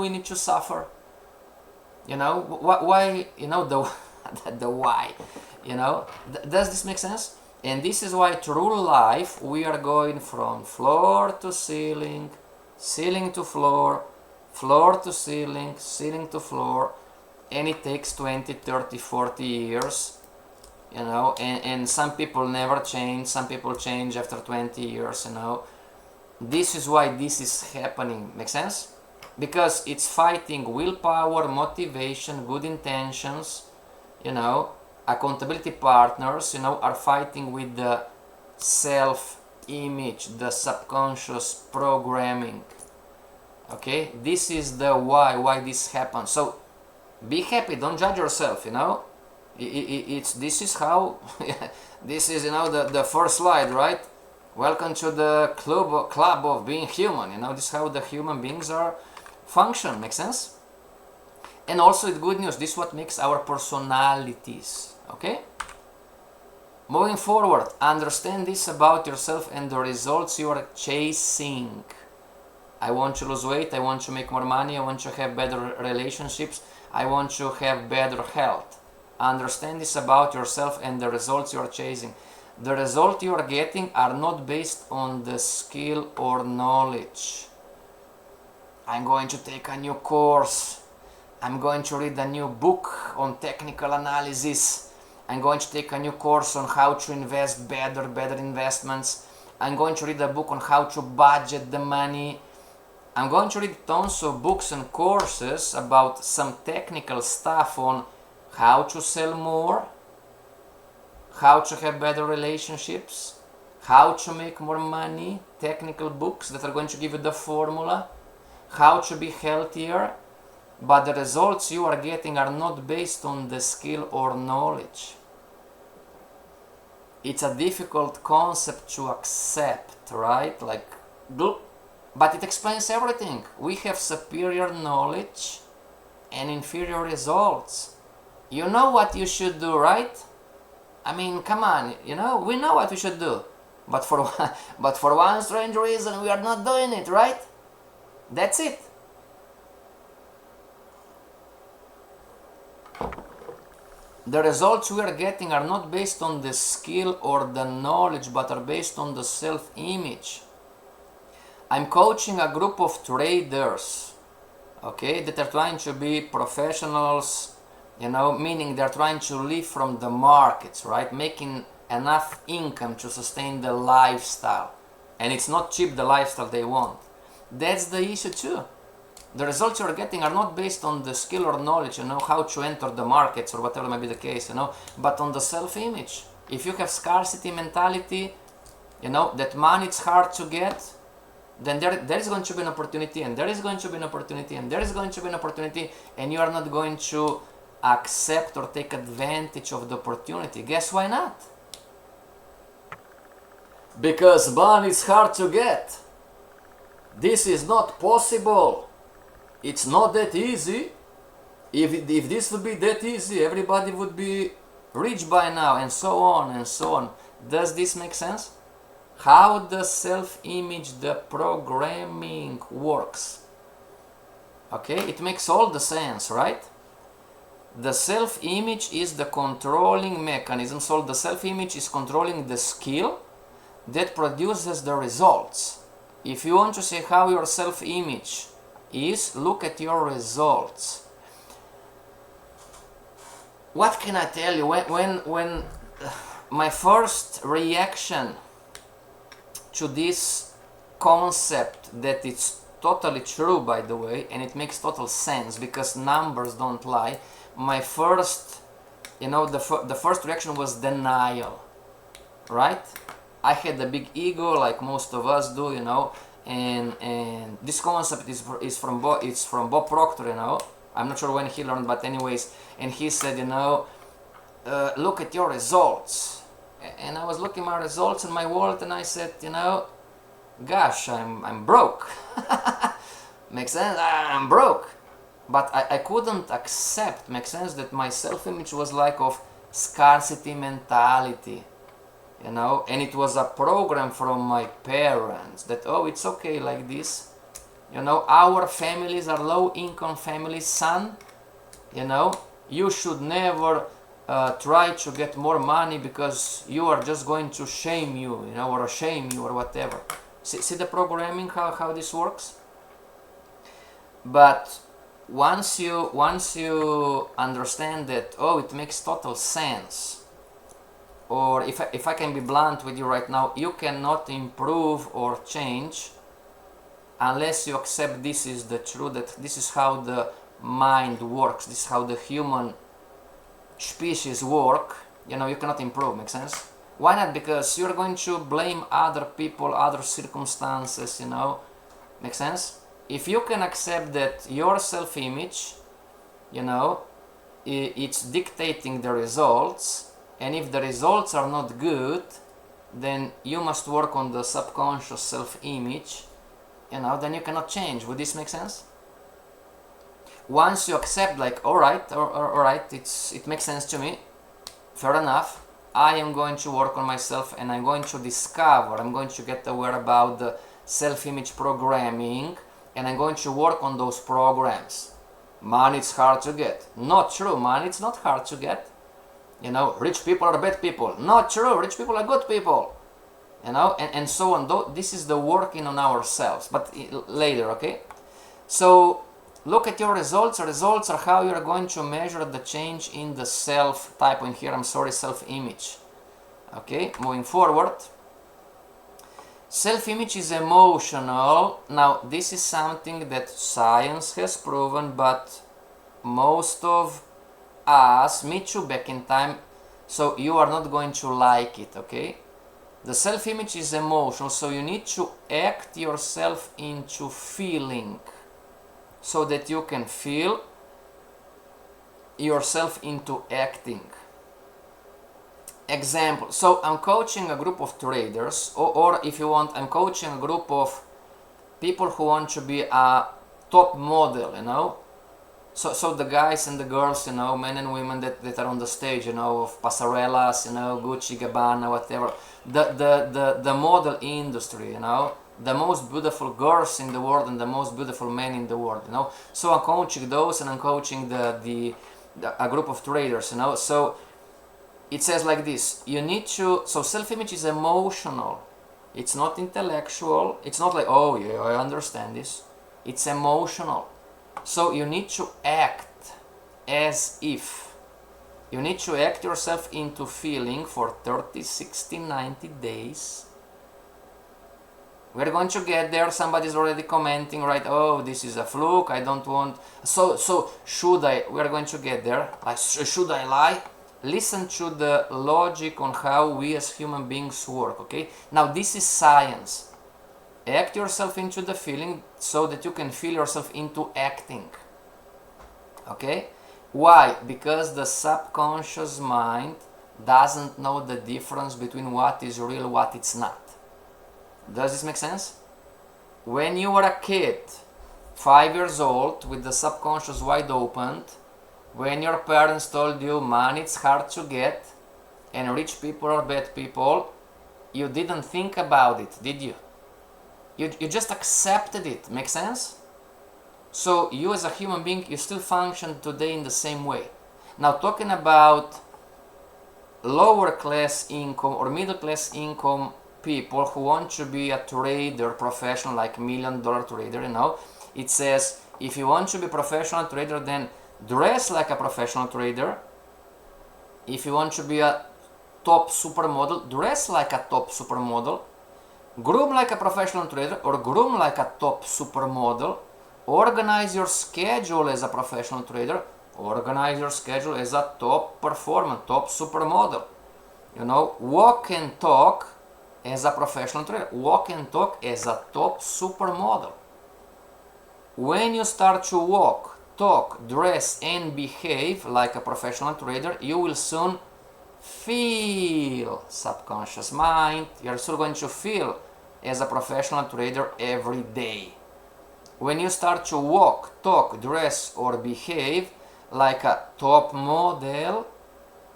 need to suffer? Why, the why, does this make sense? And this is why through life we are going from floor to ceiling, ceiling to floor, floor to ceiling, ceiling to floor, and it takes 20, 30, 40 years, and some people never change, some people change after 20 years, This is why this is happening, make sense? Because it's fighting willpower, motivation, good intentions, accountability partners, are fighting with the self-image, the subconscious programming. Okay, this is the why this happens. So be happy, don't judge yourself, this is how this is, the first slide, right? Welcome to the club of being human. This is how the human beings are function. Make sense? And also, it's good news. This is what makes our personalities. Okay? Moving forward, understand this about yourself and the results you are chasing. I want to lose weight. I want to make more money. I want to have better relationships. I want to have better health. Understand this about yourself and the results you are chasing. The result you are getting are not based on the skill or knowledge. I'm going to take a new course. I'm going to read a new book on technical analysis. I'm going to take a new course on how to invest better investments. I'm going to read a book on how to budget the money. I'm going to read tons of books and courses about some technical stuff on how to sell more, how to have better relationships, how to make more money, technical books that are going to give you the formula, how to be healthier, but the results you are getting are not based on the skill or knowledge. It's a difficult concept to accept, right? But it explains everything. We have superior knowledge and inferior results. You know what you should do, right? I mean, come on, we know what we should do. But for but for one strange reason we are not doing it, right? That's it. The results we are getting are not based on the skill or the knowledge, but are based on the self-image. I'm coaching a group of traders, okay, that are trying to be professionals, meaning they're trying to live from the markets, right? Making enough income to sustain the lifestyle. And it's not cheap, the lifestyle they want. That's the issue too. The results you're getting are not based on the skill or knowledge, how to enter the markets or whatever may be the case, but on the self-image. If you have scarcity mentality, that money is hard to get, then there is going to be an opportunity, and there is going to be an opportunity, and there is going to be an opportunity, and you are not going to accept or take advantage of the opportunity. Guess why not? Because money is hard to get. This is not possible. It's not that easy. If this would be that easy, everybody would be rich by now, and so on and so on. Does this make sense? How the self-image, the programming works. Okay, it makes all the sense, right? The self-image is the controlling mechanism. So the self-image is controlling the skill that produces the results. If you want to see how your self-image is, look at your results. What can I tell you? When my first reaction to this concept, that it's totally true, by the way, and it makes total sense because numbers don't lie, my first, the first reaction was denial, right? I had a big ego, like most of us do, and this concept is from Bob Proctor, I'm not sure when he learned, but anyways, and he said, look at your results. And I was looking at my results in my wallet, and I said, gosh, I'm broke. Makes sense? I'm broke. But I couldn't accept, makes sense, that my self-image was like of scarcity mentality. And it was a program from my parents that, oh, it's okay like this. Our families are low-income families, son. You should never try to get more money because you are just going to shame you, or shame you or whatever. See the programming, how this works? But once you understand that, oh, it makes total sense, or if I can be blunt with you right now, you cannot improve or change unless you accept this is the truth, that this is how the mind works, this is how the human species work. You cannot improve. Make sense? Why not? Because you're going to blame other people, other circumstances. Make sense? If you can accept that your self-image, it's dictating the results, and if the results are not good, then you must work on the subconscious self-image, then you cannot change. Would this make sense? Once you accept, like, all right, it makes sense to me, fair enough, I am going to work on myself, and I'm going to discover, I'm going to get aware about the self-image programming, and I'm going to work on those programs. Money is hard to get. Not true. Money is not hard to get. Rich people are bad people. Not true. Rich people are good people. And so on. This is the working on ourselves, but later, okay? So look at your results. Results are how you're going to measure the change in the self, type in here, self-image. Okay, moving forward. Self-image is emotional. Now, this is something that science has proven, but most of us, me too, back in time, so you are not going to like it, okay? The self-image is emotional, so you need to act yourself into feeling, so that you can feel yourself into acting. Example, so I'm coaching a group of traders, or if you want, I'm coaching a group of people who want to be a top model, So the guys and the girls, men and women that are on the stage, of Passarelas, Gucci, Gabbana, whatever, the model industry, the most beautiful girls in the world and the most beautiful men in the world, So I'm coaching those, and I'm coaching a group of traders, So it says like this: you need to. So self-image is emotional. It's not intellectual. It's not like, oh yeah, I understand this. It's emotional. So you need to act as if. You need to act yourself into feeling for 30, 60, 90 days. We're going to get there. Somebody's already commenting, right? Oh, this is a fluke. I don't want. So should I? We're going to get there. Should I lie? Listen to the logic on how we as human beings work, okay? Now this is science. Act yourself into the feeling so that you can feel yourself into acting, okay? Why? Because the subconscious mind doesn't know the difference between what is real, what it's not. Does this make sense? When you were a kid, 5 years old, with the subconscious wide open, when your parents told you money it's hard to get and rich people are bad people, you didn't think about it, did you? You just accepted it. Make sense? So you as a human being, you still function today in the same way. Now talking about lower class income or middle class income people who want to be a trader professional, like $1 million trader, it says if you want to be a professional trader, then dress like a professional trader. If you want to be a top supermodel, dress like a top supermodel. Groom like a professional trader or groom like a top supermodel. Organize your schedule as a professional trader. Organize your schedule as a top performer, top supermodel. Walk and talk as a professional trader. Walk and talk as a top supermodel. When you start to walk, talk, dress and behave like a professional trader, you will soon feel, subconscious mind, you're still going to feel as a professional trader every day. When you start to walk, talk, dress or behave like a top model,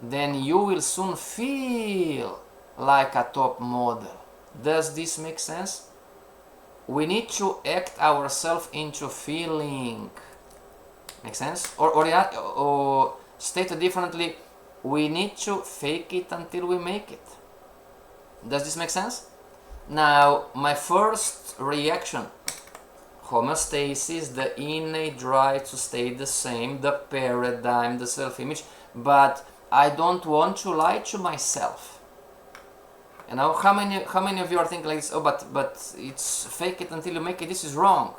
then you will soon feel like a top model. Does this make sense? We need to act ourselves into feeling. Make sense? Or stated differently, we need to fake it until we make it. Does this make sense? Now, my first reaction, homeostasis, the innate drive to stay the same, the paradigm, the self-image, but I don't want to lie to myself. How many of you are thinking like this? Oh, but it's fake it until you make it. This is wrong.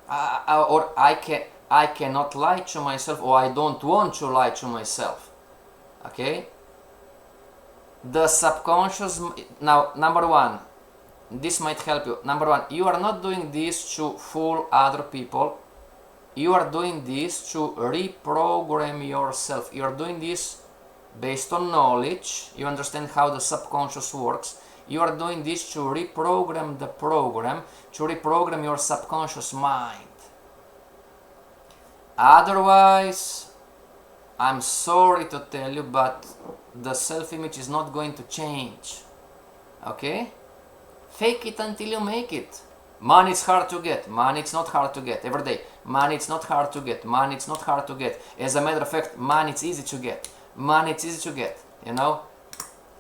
Or I cannot lie to myself, or I don't want to lie to myself. Okay? The subconscious. Now, number one, this might help you. Number one, you are not doing this to fool other people. You are doing this to reprogram yourself. You are doing this based on knowledge. You understand how the subconscious works. You are doing this to reprogram the program, to reprogram your subconscious mind. Otherwise, I'm sorry to tell you, but the self-image is not going to change. Okay? Fake it until you make it. Money is hard to get. Money it's not hard to get. Every day. Money it's not hard to get. Money it's not hard to get. As a matter of fact, money it's easy to get. Money it's easy to get.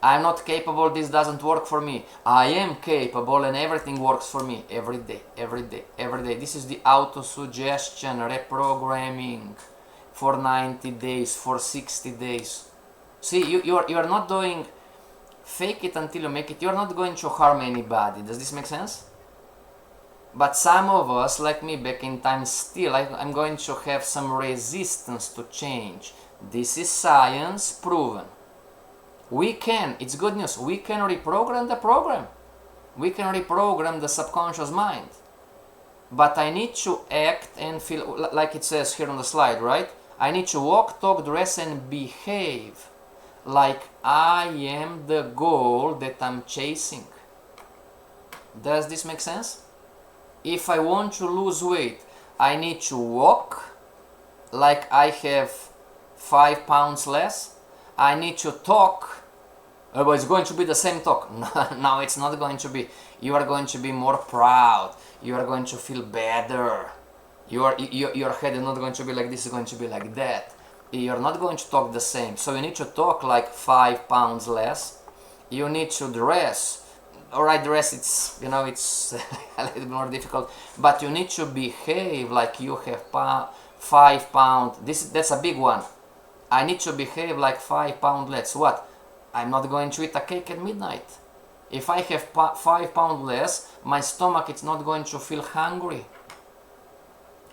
I'm not capable, this doesn't work for me. I am capable and everything works for me every day, every day, every day. This is the auto-suggestion, reprogramming for 90 days, for 60 days. See, you are not doing fake it until you make it. You are not going to harm anybody. Does this make sense? But some of us, like me back in time, still I'm going to have some resistance to change. This is science proven. We can, it's good news, we can reprogram the program. We can reprogram the subconscious mind. But I need to act and feel, like it says here on the slide, right? I need to walk, talk, dress and behave like I am the goal that I'm chasing. Does this make sense? If I want to lose weight, I need to walk, like I have 5 pounds less. I need to talk. But it's going to be the same talk. No, it's not going to be. You are going to be more proud. You are going to feel better. Your head is not going to be like this, it's going to be like that. You're not going to talk the same. So you need to talk like 5 pounds less. You need to dress. Alright, dress, it's, you know, it's a little bit more difficult. But you need to behave like you have 5 pounds. That's a big one. I need to behave like 5 pounds less. What? I'm not going to eat a cake at midnight. If I have 5 pounds less, my stomach is not going to feel hungry.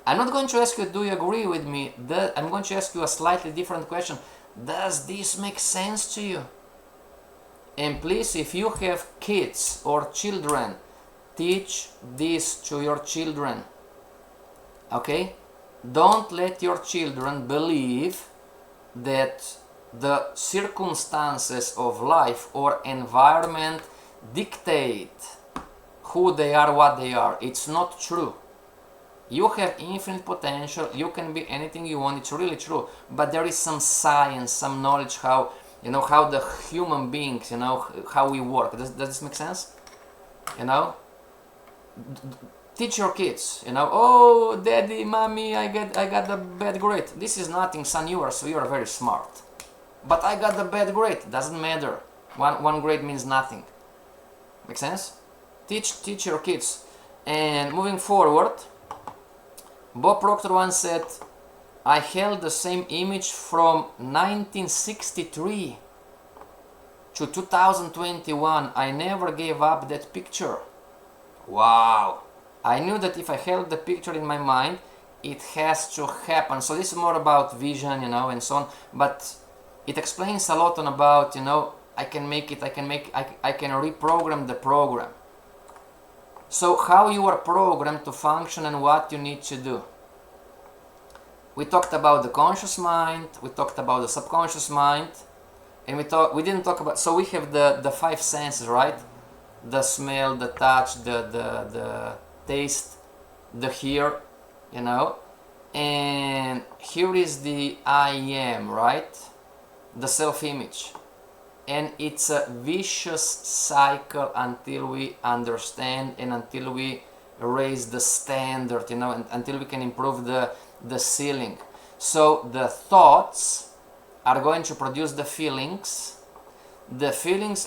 I'm not going to ask you, do you agree with me? I'm going to ask you a slightly different question. Does this make sense to you? And please, if you have kids or children, teach this to your children. Okay? Don't let your children believe that the circumstances of life or environment dictate who they are, what they are. It's not true. You have infinite potential, you can be anything you want, it's really true. But there is some science, some knowledge how, you know, how the human beings, you know, how we work. Does this make sense? You know? Teach your kids, you know, oh, daddy, mommy, I got the bad grade. This is nothing, son, you are very smart. But I got the bad grade, doesn't matter. One grade means nothing. Make sense? Teach your kids. And moving forward, Bob Proctor once said, I held the same image from 1963 to 2021. I never gave up that picture. Wow. I knew that if I held the picture in my mind, it has to happen. So this is more about vision, you know, and so on. But it explains a lot on about, you know, I can reprogram the program. So how you are programmed to function and what you need to do. We talked about the conscious mind, we talked about the subconscious mind, and we didn't talk about, so we have the 5 senses, right? The smell, the touch, the taste, the hear, you know. And here is the I am, right? The self-image. And it's a vicious cycle until we understand and until we raise the standard, you know, and until we can improve the ceiling. So the thoughts are going to produce the feelings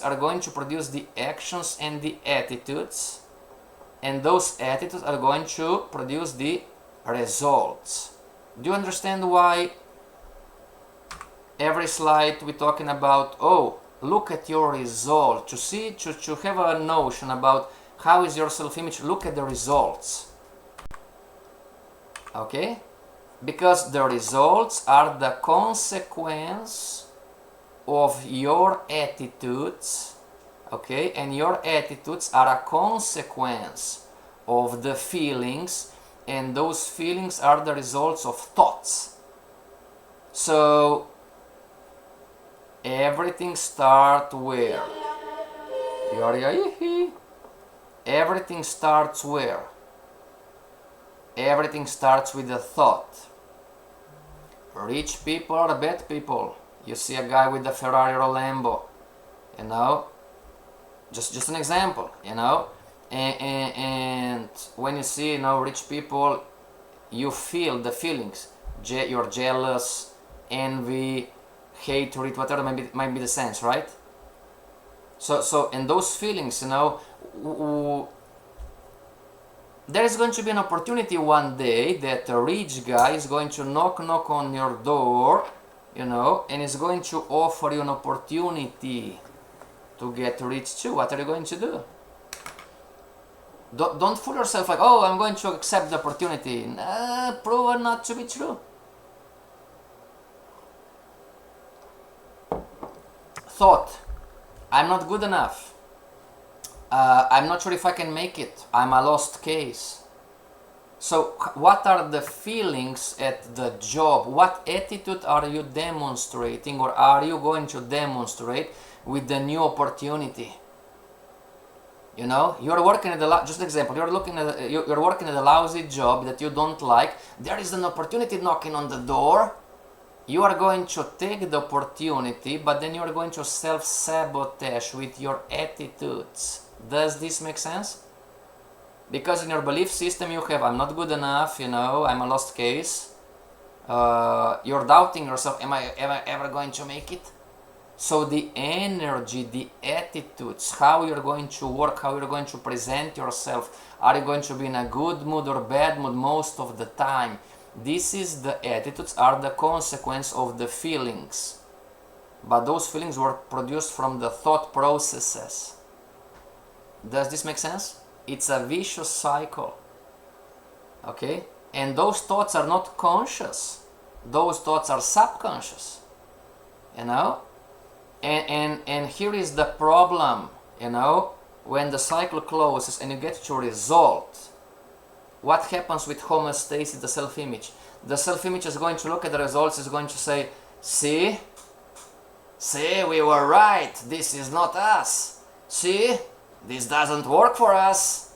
are going to produce the actions and the attitudes, and those attitudes are going to produce the results. Do you understand why every slide we're talking about, oh, look at your result, to have a notion about how is your self-image, look at the results. Okay? Because the results are the consequence of your attitudes, okay? And your attitudes are a consequence of the feelings, and those feelings are the results of thoughts. So everything starts where? Everything starts where? Everything starts with a thought. Rich people are bad people. You see a guy with a Ferrari or a Lambo, you know, just an example, you know, and when you see, you know, rich people, you feel the feelings. You're jealous, envy, hatred, whatever might be the sense, right? So and those feelings, you know, there is going to be an opportunity one day that a rich guy is going to knock on your door, you know, and is going to offer you an opportunity to get rich too. What are you going to do? Don't fool yourself like, oh, I'm going to accept the opportunity. Nah, proven not to be true. Thought, I'm not good enough. I'm not sure if I can make it. I'm a lost case. So what are the feelings at the job? What attitude are you demonstrating, or are you going to demonstrate with the new opportunity? You know, you're working at just an example. You're working at a lousy job that you don't like. There is an opportunity knocking on the door. You are going to take the opportunity, but then you are going to self-sabotage with your attitudes. Does this make sense? Because in your belief system you have, I'm not good enough, you know, I'm a lost case. You're doubting yourself, am I ever going to make it? So the energy, the attitudes, how you're going to work, how you're going to present yourself, are you going to be in a good mood or bad mood most of the time? This is the attitudes are the consequence of the feelings. But those feelings were produced from the thought processes. Does this make sense? It's a vicious cycle. Okay? And those thoughts are not conscious. Those thoughts are subconscious. You know? And here is the problem, you know, when the cycle closes and you get to a result, what happens with homeostasis, the self-image? The self-image is going to look at the results, is going to say, see, we were right, this is not us. See, this doesn't work for us.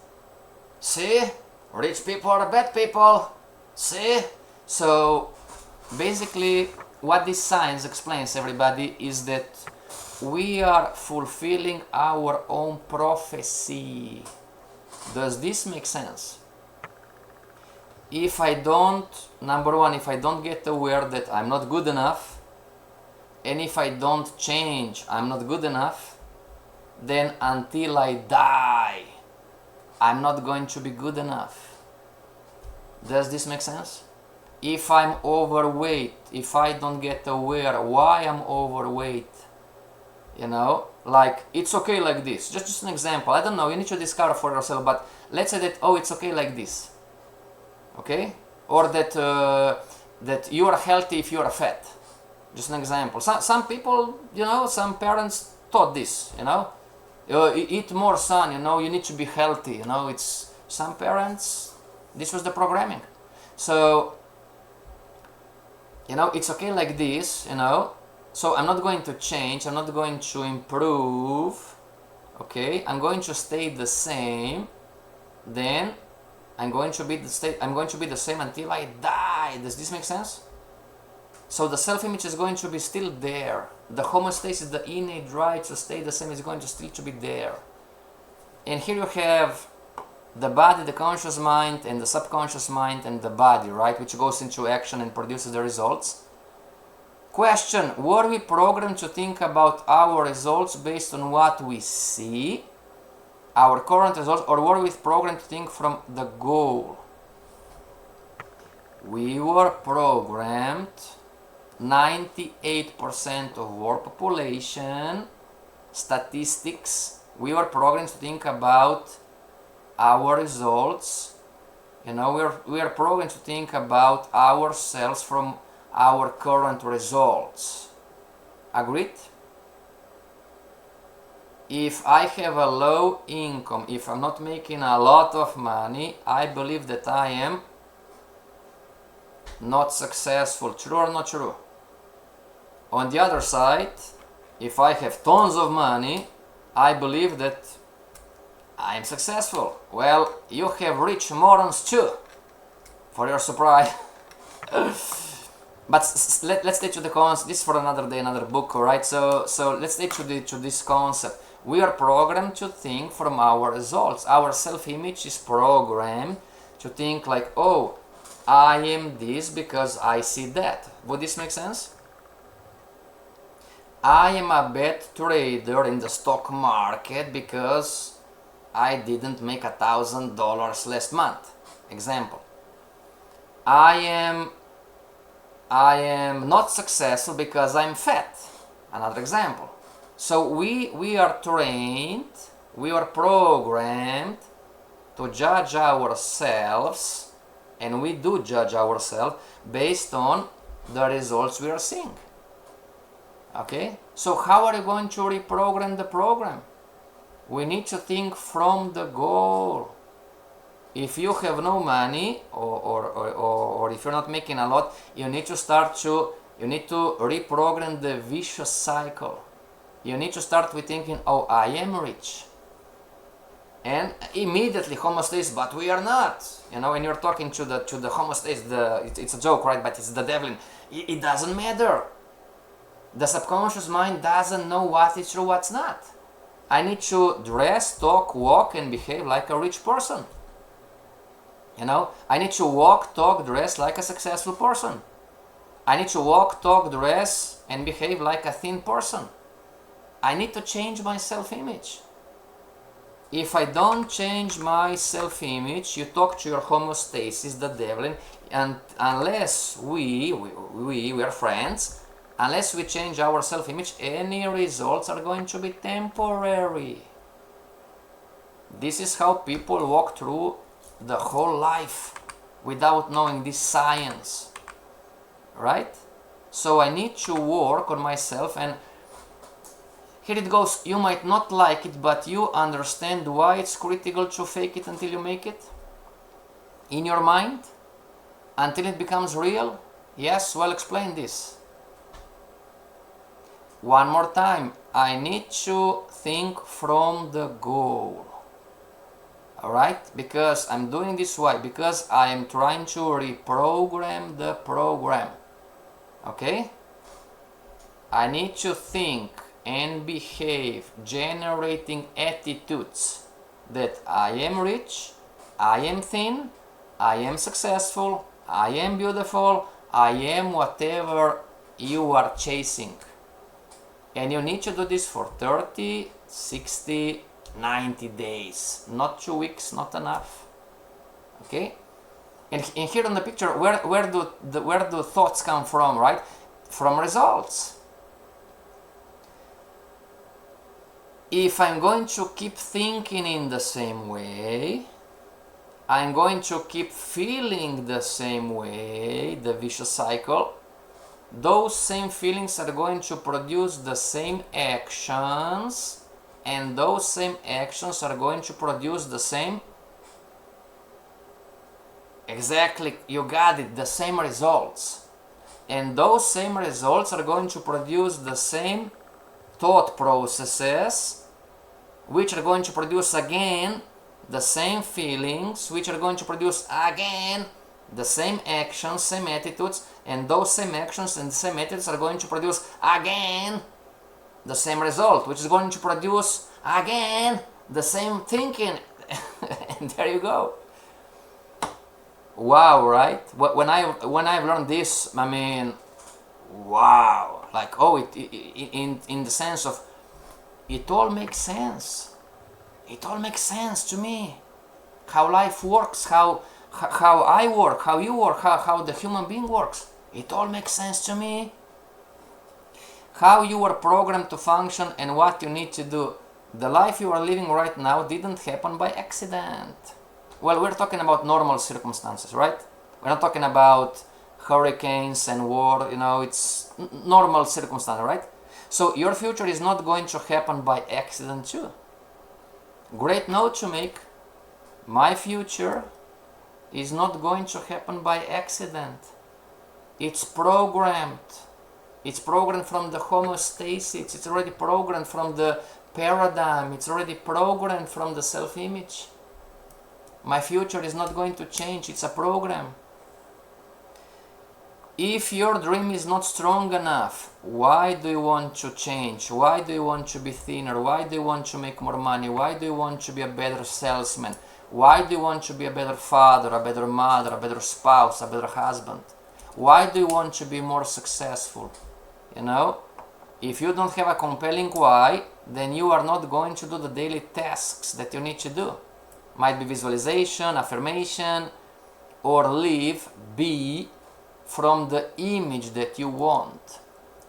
See, rich people are bad people. See? So, basically, what this science explains, everybody, is that we are fulfilling our own prophecy. Does this make sense? If I don't, number one, if I don't get aware that I'm not good enough, and if I don't change, I'm not good enough, then until I die, I'm not going to be good enough. Does this make sense? If I'm overweight, if I don't get aware why I'm overweight, you know, like it's okay like this. Just an example. I don't know, you need to discover for yourself, but let's say that, oh, it's okay like this. Okay? Or that that you are healthy if you are fat. Just an example. Some people, you know, some parents taught this, you know. Eat more, son, you know, you need to be healthy, you know. It's some parents, this was the programming. So, you know, it's okay like this, you know. So I'm not going to change, I'm not going to improve, okay? I'm going to stay the same, then I'm going to be the same until I die. Does this make sense? So the self-image is going to be still there. The homeostasis, the innate drive to stay the same is going to still to be there. And here you have the body, the conscious mind, and the subconscious mind, and the body, right? Which goes into action and produces the results. Question, were we programmed to think about our results based on what we see, our current results, or were we programmed to think from the goal? We were programmed, 98% of world population, statistics, we were programmed to think about our results. You know, we are programmed to think about ourselves from our current results. Agreed? If I have a low income, if I'm not making a lot of money, I believe that I am not successful. True or not true? On the other side, if I have tons of money, I believe that I am successful. Well, you have rich morons too, for your surprise. But let's stay to the concept. This is for another day, another book, alright? So let's stay to this concept. We are programmed to think from our results. Our self-image is programmed to think like, oh, I am this because I see that. Would this make sense? I am a bad trader in the stock market because I didn't make $1,000 last month. Example. I am not successful because I'm fat. Another example. So we are trained, we are programmed to judge ourselves, and we do judge ourselves based on the results we are seeing. Okay? So how are you going to reprogram the program? We need to think from the goal. If you have no money or if you're not making a lot, you need to reprogram the vicious cycle. You need to start with thinking, oh, I am rich. And immediately homostasis, but we are not. You know, when you're talking to the homostasis, it's a joke, right? But it's the devil. It doesn't matter. The subconscious mind doesn't know what is true, what's not. I need to dress, talk, walk, and behave like a rich person. You know, I need to walk, talk, dress like a successful person. I need to walk, talk, dress, and behave like a thin person. I need to change my self-image. If I don't change my self-image, you talk to your homostasis, the devil, and unless we are friends, unless we change our self-image, any results are going to be temporary. This is how people walk through the whole life without knowing this science, right? So I need to work on myself, and here it goes. You might not like it, but you understand why it's critical to fake it until you make it in your mind, until it becomes real. Yes, well, explain this. One more time. I need to think from the goal. Alright? Because I'm doing this why? Because I am trying to reprogram the program. Okay? I need to think and behave generating attitudes that I am rich, I am thin, I am successful, I am beautiful, I am whatever you are chasing. And you need to do this for 30, 60, 90 days, not 2 weeks, not enough. Okay? And here on the picture, where do thoughts come from, right? From results. If I'm going to keep thinking in the same way, I'm going to keep feeling the same way, the vicious cycle. Those same feelings are going to produce the same actions, and those same actions are going to produce the same, exactly, you got it, the same results. And those same results are going to produce the same thought processes, which are going to produce again the same feelings, which are going to produce again the same actions, same attitudes, and those same actions and the same attitudes are going to produce again the same result, which is going to produce again the same thinking. And there you go. Wow, right? When I've learned this, I mean, wow, like, oh, in the sense of, it all makes sense. It all makes sense to me. How life works, how I work, how you work, how the human being works. It all makes sense to me. How you are programmed to function and what you need to do. The life you are living right now didn't happen by accident. Well, we're talking about normal circumstances, right? We're not talking about hurricanes and war, you know, it's normal circumstance, right? So your future is not going to happen by accident too. Great note to make. My future is not going to happen by accident. It's programmed. It's programmed from the homostasis. It's already programmed from the paradigm. It's already programmed from the self-image. My future is not going to change. It's a program. If your dream is not strong enough, why do you want to change? Why do you want to be thinner? Why do you want to make more money? Why do you want to be a better salesman? Why do you want to be a better father, a better mother, a better spouse, a better husband? Why do you want to be more successful? You know, if you don't have a compelling why, then you are not going to do the daily tasks that you need to do. Might be visualization, affirmation, or live, be from the image that you want.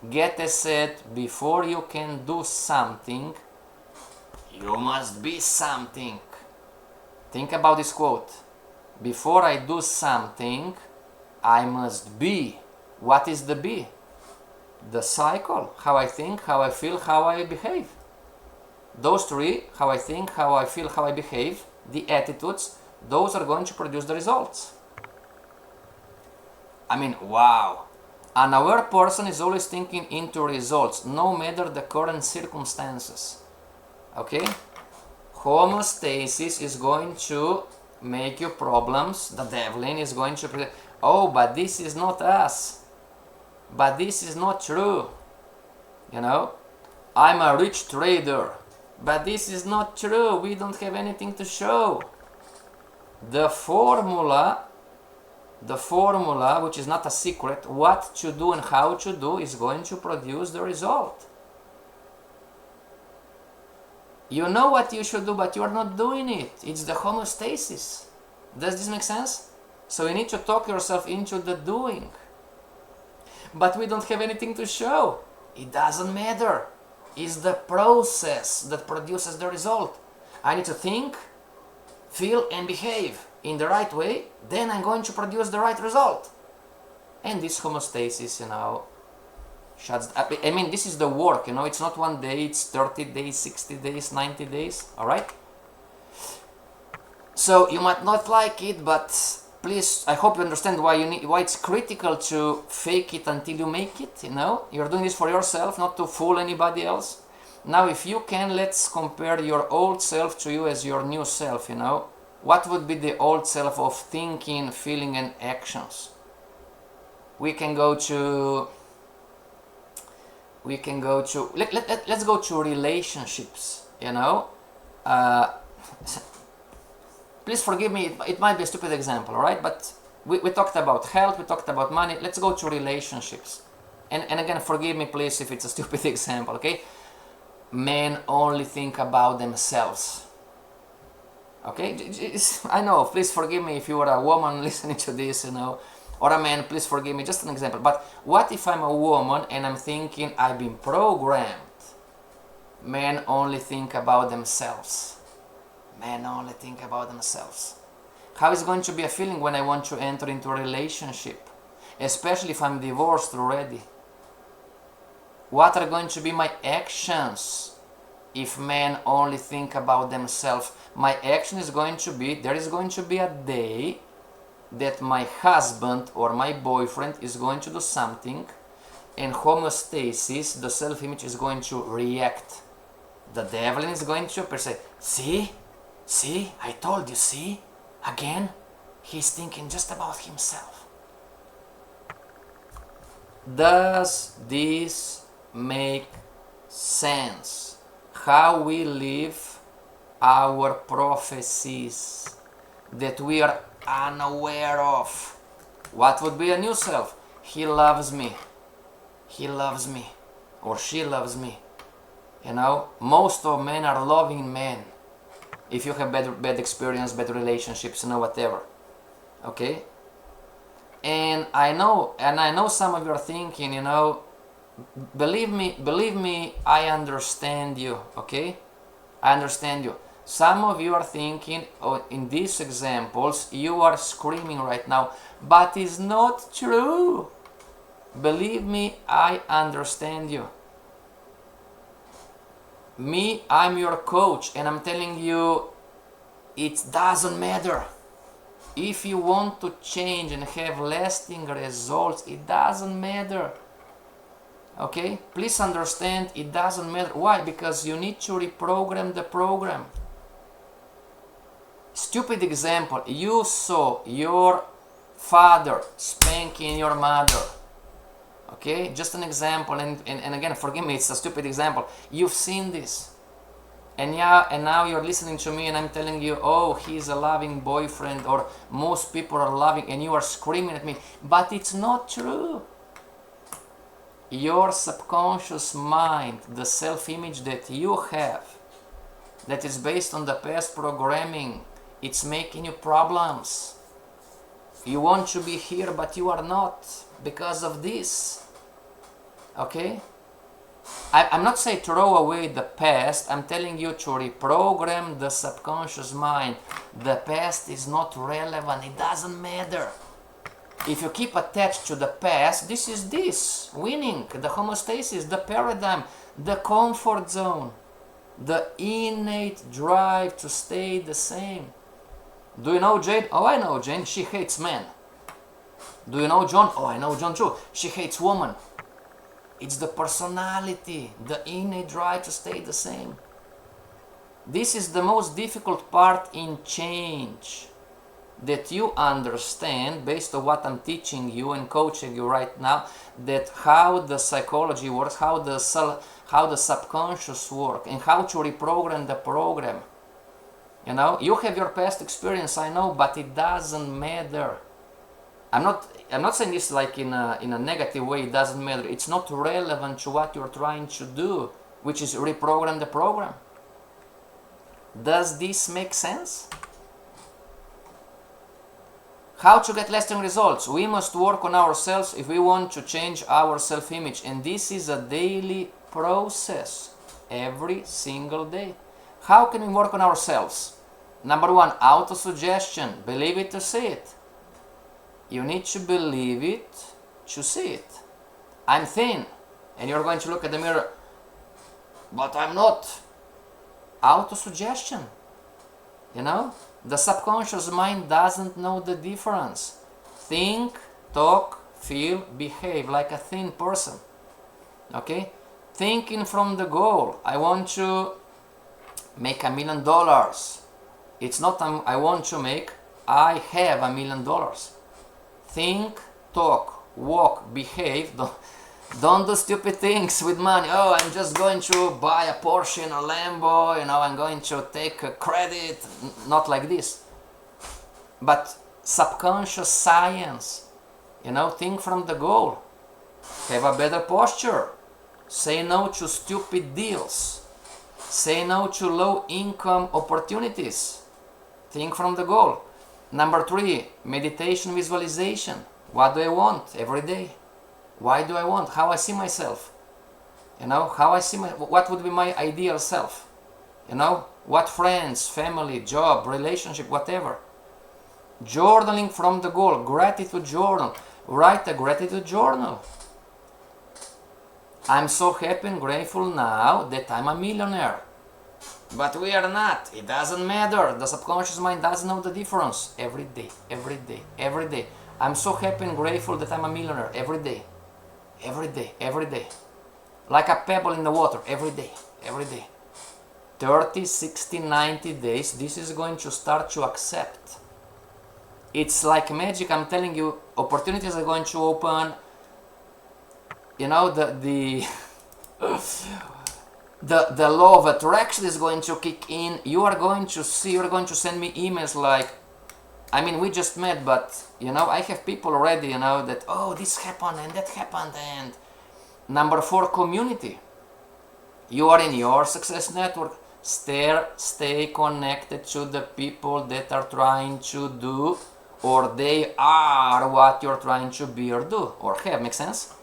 Get a set. Before you can do something, you must be something. Think about this quote. Before I do something, I must be. What is the be? The cycle. How I think, how I feel, how I behave. Those three, how I think, how I feel, how I behave, the attitudes, those are going to produce the results. I mean, wow. An aware person is always thinking into results, no matter the current circumstances. Okay? Homeostasis is going to make you problems. The Devlin is going to oh, but this is not us. But this is not true. You know, I'm a rich trader. But this is not true. We don't have anything to show. The formula, which is not a secret, what to do and how to do, is going to produce the result. You know what you should do, but you are not doing it. It's the homeostasis. Does this make sense? So you need to talk yourself into the doing. But we don't have anything to show. It doesn't matter. It's the process that produces the result. I need to think, feel, and behave in the right way. Then I'm going to produce the right result. And this homeostasis, you know, shuts up. I mean, this is the work, you know. It's not one day. It's 30 days, 60 days, 90 days. All right? So you might not like it, but please, I hope you understand why it's critical to fake it until you make it, you know. You're doing this for yourself, not to fool anybody else. Now, if you can, let's compare your old self to you as your new self, you know. What would be the old self of thinking, feeling, and actions? Let's go to relationships, you know. Please forgive me, it might be a stupid example, alright? But we talked about health, we talked about money. Let's go to relationships. And again, forgive me, please, if it's a stupid example, okay? Men only think about themselves. Okay? I know, please forgive me if you are a woman listening to this, you know, or a man, please forgive me, just an example. But what if I'm a woman and I'm thinking I've been programmed? Men only think about themselves. Men only think about themselves. How is it going to be a feeling when I want to enter into a relationship? Especially if I'm divorced already. What are going to be my actions if men only think about themselves? My action is going to be, there is going to be a day that my husband or my boyfriend is going to do something, and homeostasis, the self-image, is going to react. The devil is going to say, see, I told you, see, again, he's thinking just about himself. Does this make sense? How we live our prophecies that we are unaware of. What would be a new self? He loves me. He loves me. Or she loves me. You know, most of men are loving men. If you have bad experience, bad relationships, you know, whatever. Okay? And I know some of you are thinking, you know, believe me, I understand you, okay? I understand you. Some of you are thinking, oh, in these examples, you are screaming right now, but it's not true. Believe me, I understand you. Me, I'm your coach, and I'm telling you, it doesn't matter. If you want to change and have lasting results, it doesn't matter. Okay? Please understand, it doesn't matter. Why? Because you need to reprogram the program. Stupid example, you saw your father spanking your mother. Okay, just an example, and again, forgive me, it's a stupid example. You've seen this, and now you're listening to me, and I'm telling you, oh, he's a loving boyfriend, or most people are loving, and you are screaming at me, but it's not true. Your subconscious mind, the self-image that you have, that is based on the past programming, it's making you problems. You want to be here, but you are not because of this. Okay? I'm not saying throw away the past. I'm telling you to reprogram the subconscious mind. The past is not relevant. It doesn't matter. If you keep attached to the past, this is this. Winning, the homeostasis, the paradigm, the comfort zone, the innate drive to stay the same. Do you know Jane? Oh, I know Jane. She hates men. Do you know John? Oh, I know John too. She hates women. It's the personality, the innate drive to stay the same. This is the most difficult part in change, that you understand, based on what I'm teaching you and coaching you right now, that how the psychology works, how the subconscious work, and how to reprogram the program. You know, you have your past experience, I know, but it doesn't matter. I'm not saying this like in a negative way. It doesn't matter. It's not relevant to what you're trying to do, which is reprogram the program. Does this make sense? How to get lasting results? We must work on ourselves if we want to change our self-image, and this is a daily process, every single day. How can we work on ourselves? Number one, auto-suggestion. Believe it to see it. You need to believe it to see it. I'm thin, and you're going to look at the mirror, but I'm not. Auto-suggestion. You know, the subconscious mind doesn't know the difference. Think, talk, feel, behave like a thin person. Okay? Thinking from the goal. I want to make $1 million. It's not I want to make, I have $1 million. Think, talk, walk, behave. Don't do stupid things with money. Oh, I'm just going to buy a Porsche and a Lambo, you know, I'm going to take a credit. Not like this. But subconscious science, you know, think from the goal. Have a better posture. Say no to stupid deals. Say no to low income opportunities. Think from the goal. Number 3, meditation visualization. What do I want every day? Why do I want? How I see myself? You know, how I see what would be my ideal self? You know, what friends, family, job, relationship, whatever. Journaling from the goal, gratitude journal. Write a gratitude journal. I'm so happy and grateful now that I'm a millionaire. But we are not. It doesn't matter. The subconscious mind doesn't know the difference. Every day, every day, every day. I'm so happy and grateful that I'm a millionaire. Every day. Every day, every day. Like a pebble in the water. Every day, every day. 30, 60, 90 days, this is going to start to accept. It's like magic. I'm telling you, opportunities are going to open. You know, the law of attraction is going to kick in. You are going to see, you're going to send me emails like, I mean, we just met, but, you know, I have people already, you know, that, oh, this happened and that happened. And number 4, community. You are in your success network. Stay connected to the people that are trying to do, or they are what you're trying to be or do or have. Make sense?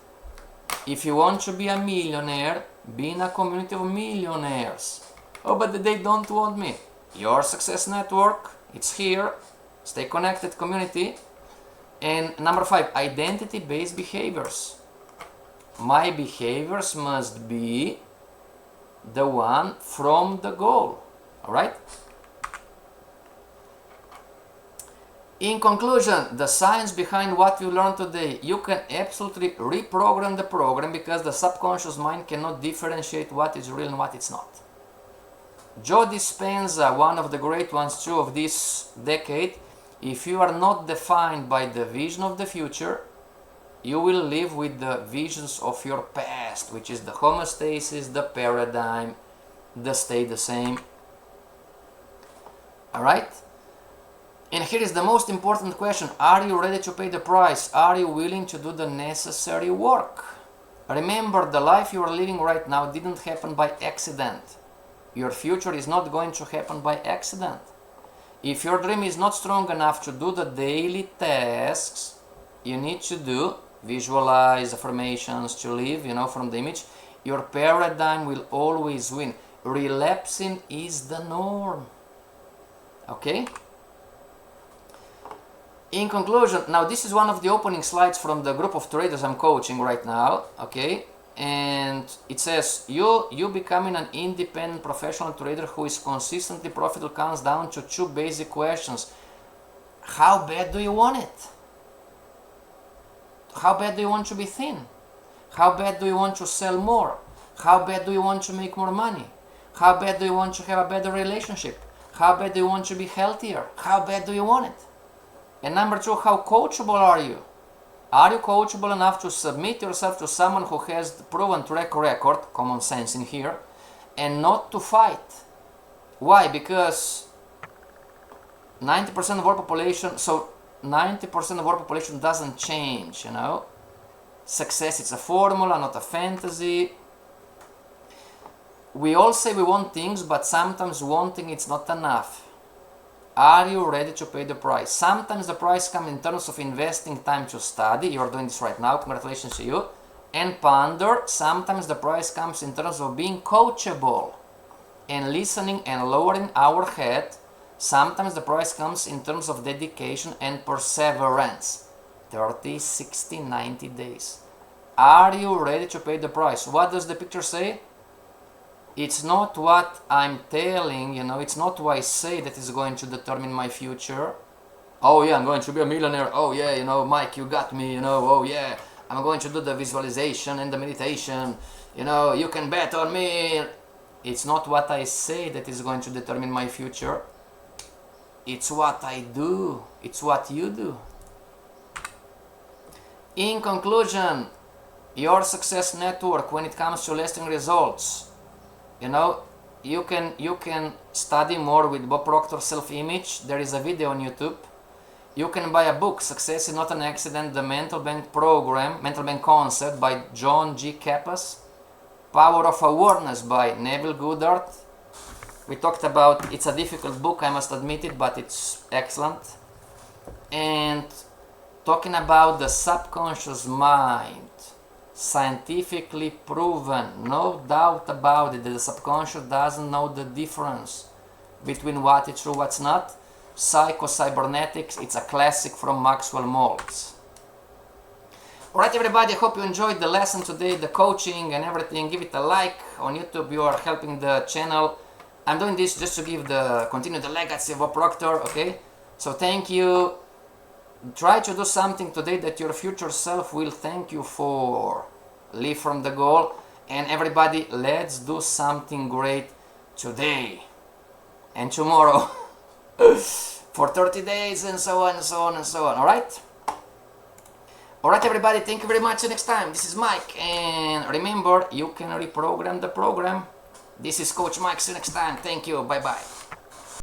If you want to be a millionaire, be in a community of millionaires. Oh, but they don't want me. Your success network, it's here. Stay connected, community. And number 5, identity-based behaviors. My behaviors must be the one from the goal. Alright? In conclusion, the science behind what you learned today, you can absolutely reprogram the program because the subconscious mind cannot differentiate what is real and what it's not. Joe Dispenza, one of the great ones too of this decade, if you are not defined by the vision of the future, you will live with the visions of your past, which is the homeostasis, the paradigm, the stay the same. Alright? And here is the most important question. Are you ready to pay the price? Are you willing to do the necessary work? Remember, the life you are living right now didn't happen by accident. Your future is not going to happen by accident. If your dream is not strong enough to do the daily tasks you need to do, visualize, affirmations, to live, you know, from the image, your paradigm will always win. Relapsing is the norm. Okay? In conclusion, now this is one of the opening slides from the group of traders I'm coaching right now, okay? And it says, you becoming an independent professional trader who is consistently profitable comes down to 2 basic questions. How bad do you want it? How bad do you want to be thin? How bad do you want to sell more? How bad do you want to make more money? How bad do you want to have a better relationship? How bad do you want to be healthier? How bad do you want it? And number two, how coachable are you? Are you coachable enough to submit yourself to someone who has the proven track record, common sense in here, and not to fight? Why? Because 90% of our population, so 90% of our population doesn't change, you know. Success, it's a formula, not a fantasy. We all say we want things, but sometimes wanting it's not enough. Are you ready to pay the price? Sometimes the price comes in terms of investing time to study. You are doing this right now, congratulations to you. And ponder. Sometimes the price comes in terms of being coachable and listening and lowering our head. Sometimes the price comes in terms of dedication and perseverance. 30, 60, 90 days. Are you ready to pay the price? What does the picture say? It's not what I'm telling, you know, it's not what I say that is going to determine my future. Oh yeah, I'm going to be a millionaire. Oh yeah, you know, Mike, you got me, you know. Oh yeah, I'm going to do the visualization and the meditation. You know, you can bet on me. It's not what I say that is going to determine my future. It's what I do. It's what you do. In conclusion, your success network, when it comes to lasting results, you know, you can study more with Bob Proctor's self-image. There is a video on YouTube. You can buy a book, Success is Not an Accident, the Mental Bank Program, Mental Bank Concept by John G. Kappas. Power of Awareness by Neville Goddard. We talked about, it's a difficult book, I must admit it, but it's excellent. And talking about the subconscious mind, scientifically proven, no doubt about it, that the subconscious doesn't know the difference between what is true, what's not. Psycho-cybernetics, it's a classic from Maxwell Maltz. Alright everybody, I hope you enjoyed the lesson today, the coaching and everything. Give it a like on YouTube, you are helping the channel. I'm doing this just to continue the legacy of Bob Proctor, okay? So thank you. Try to do something today that your future self will thank you for. Live from the goal. And everybody, let's do something great today and tomorrow for 30 days and so on and so on and so on. Alright? Alright everybody, thank you very much. See you next time. This is Mike, and remember, you can reprogram the program. This is Coach Mike. See you next time. Thank you. Bye bye.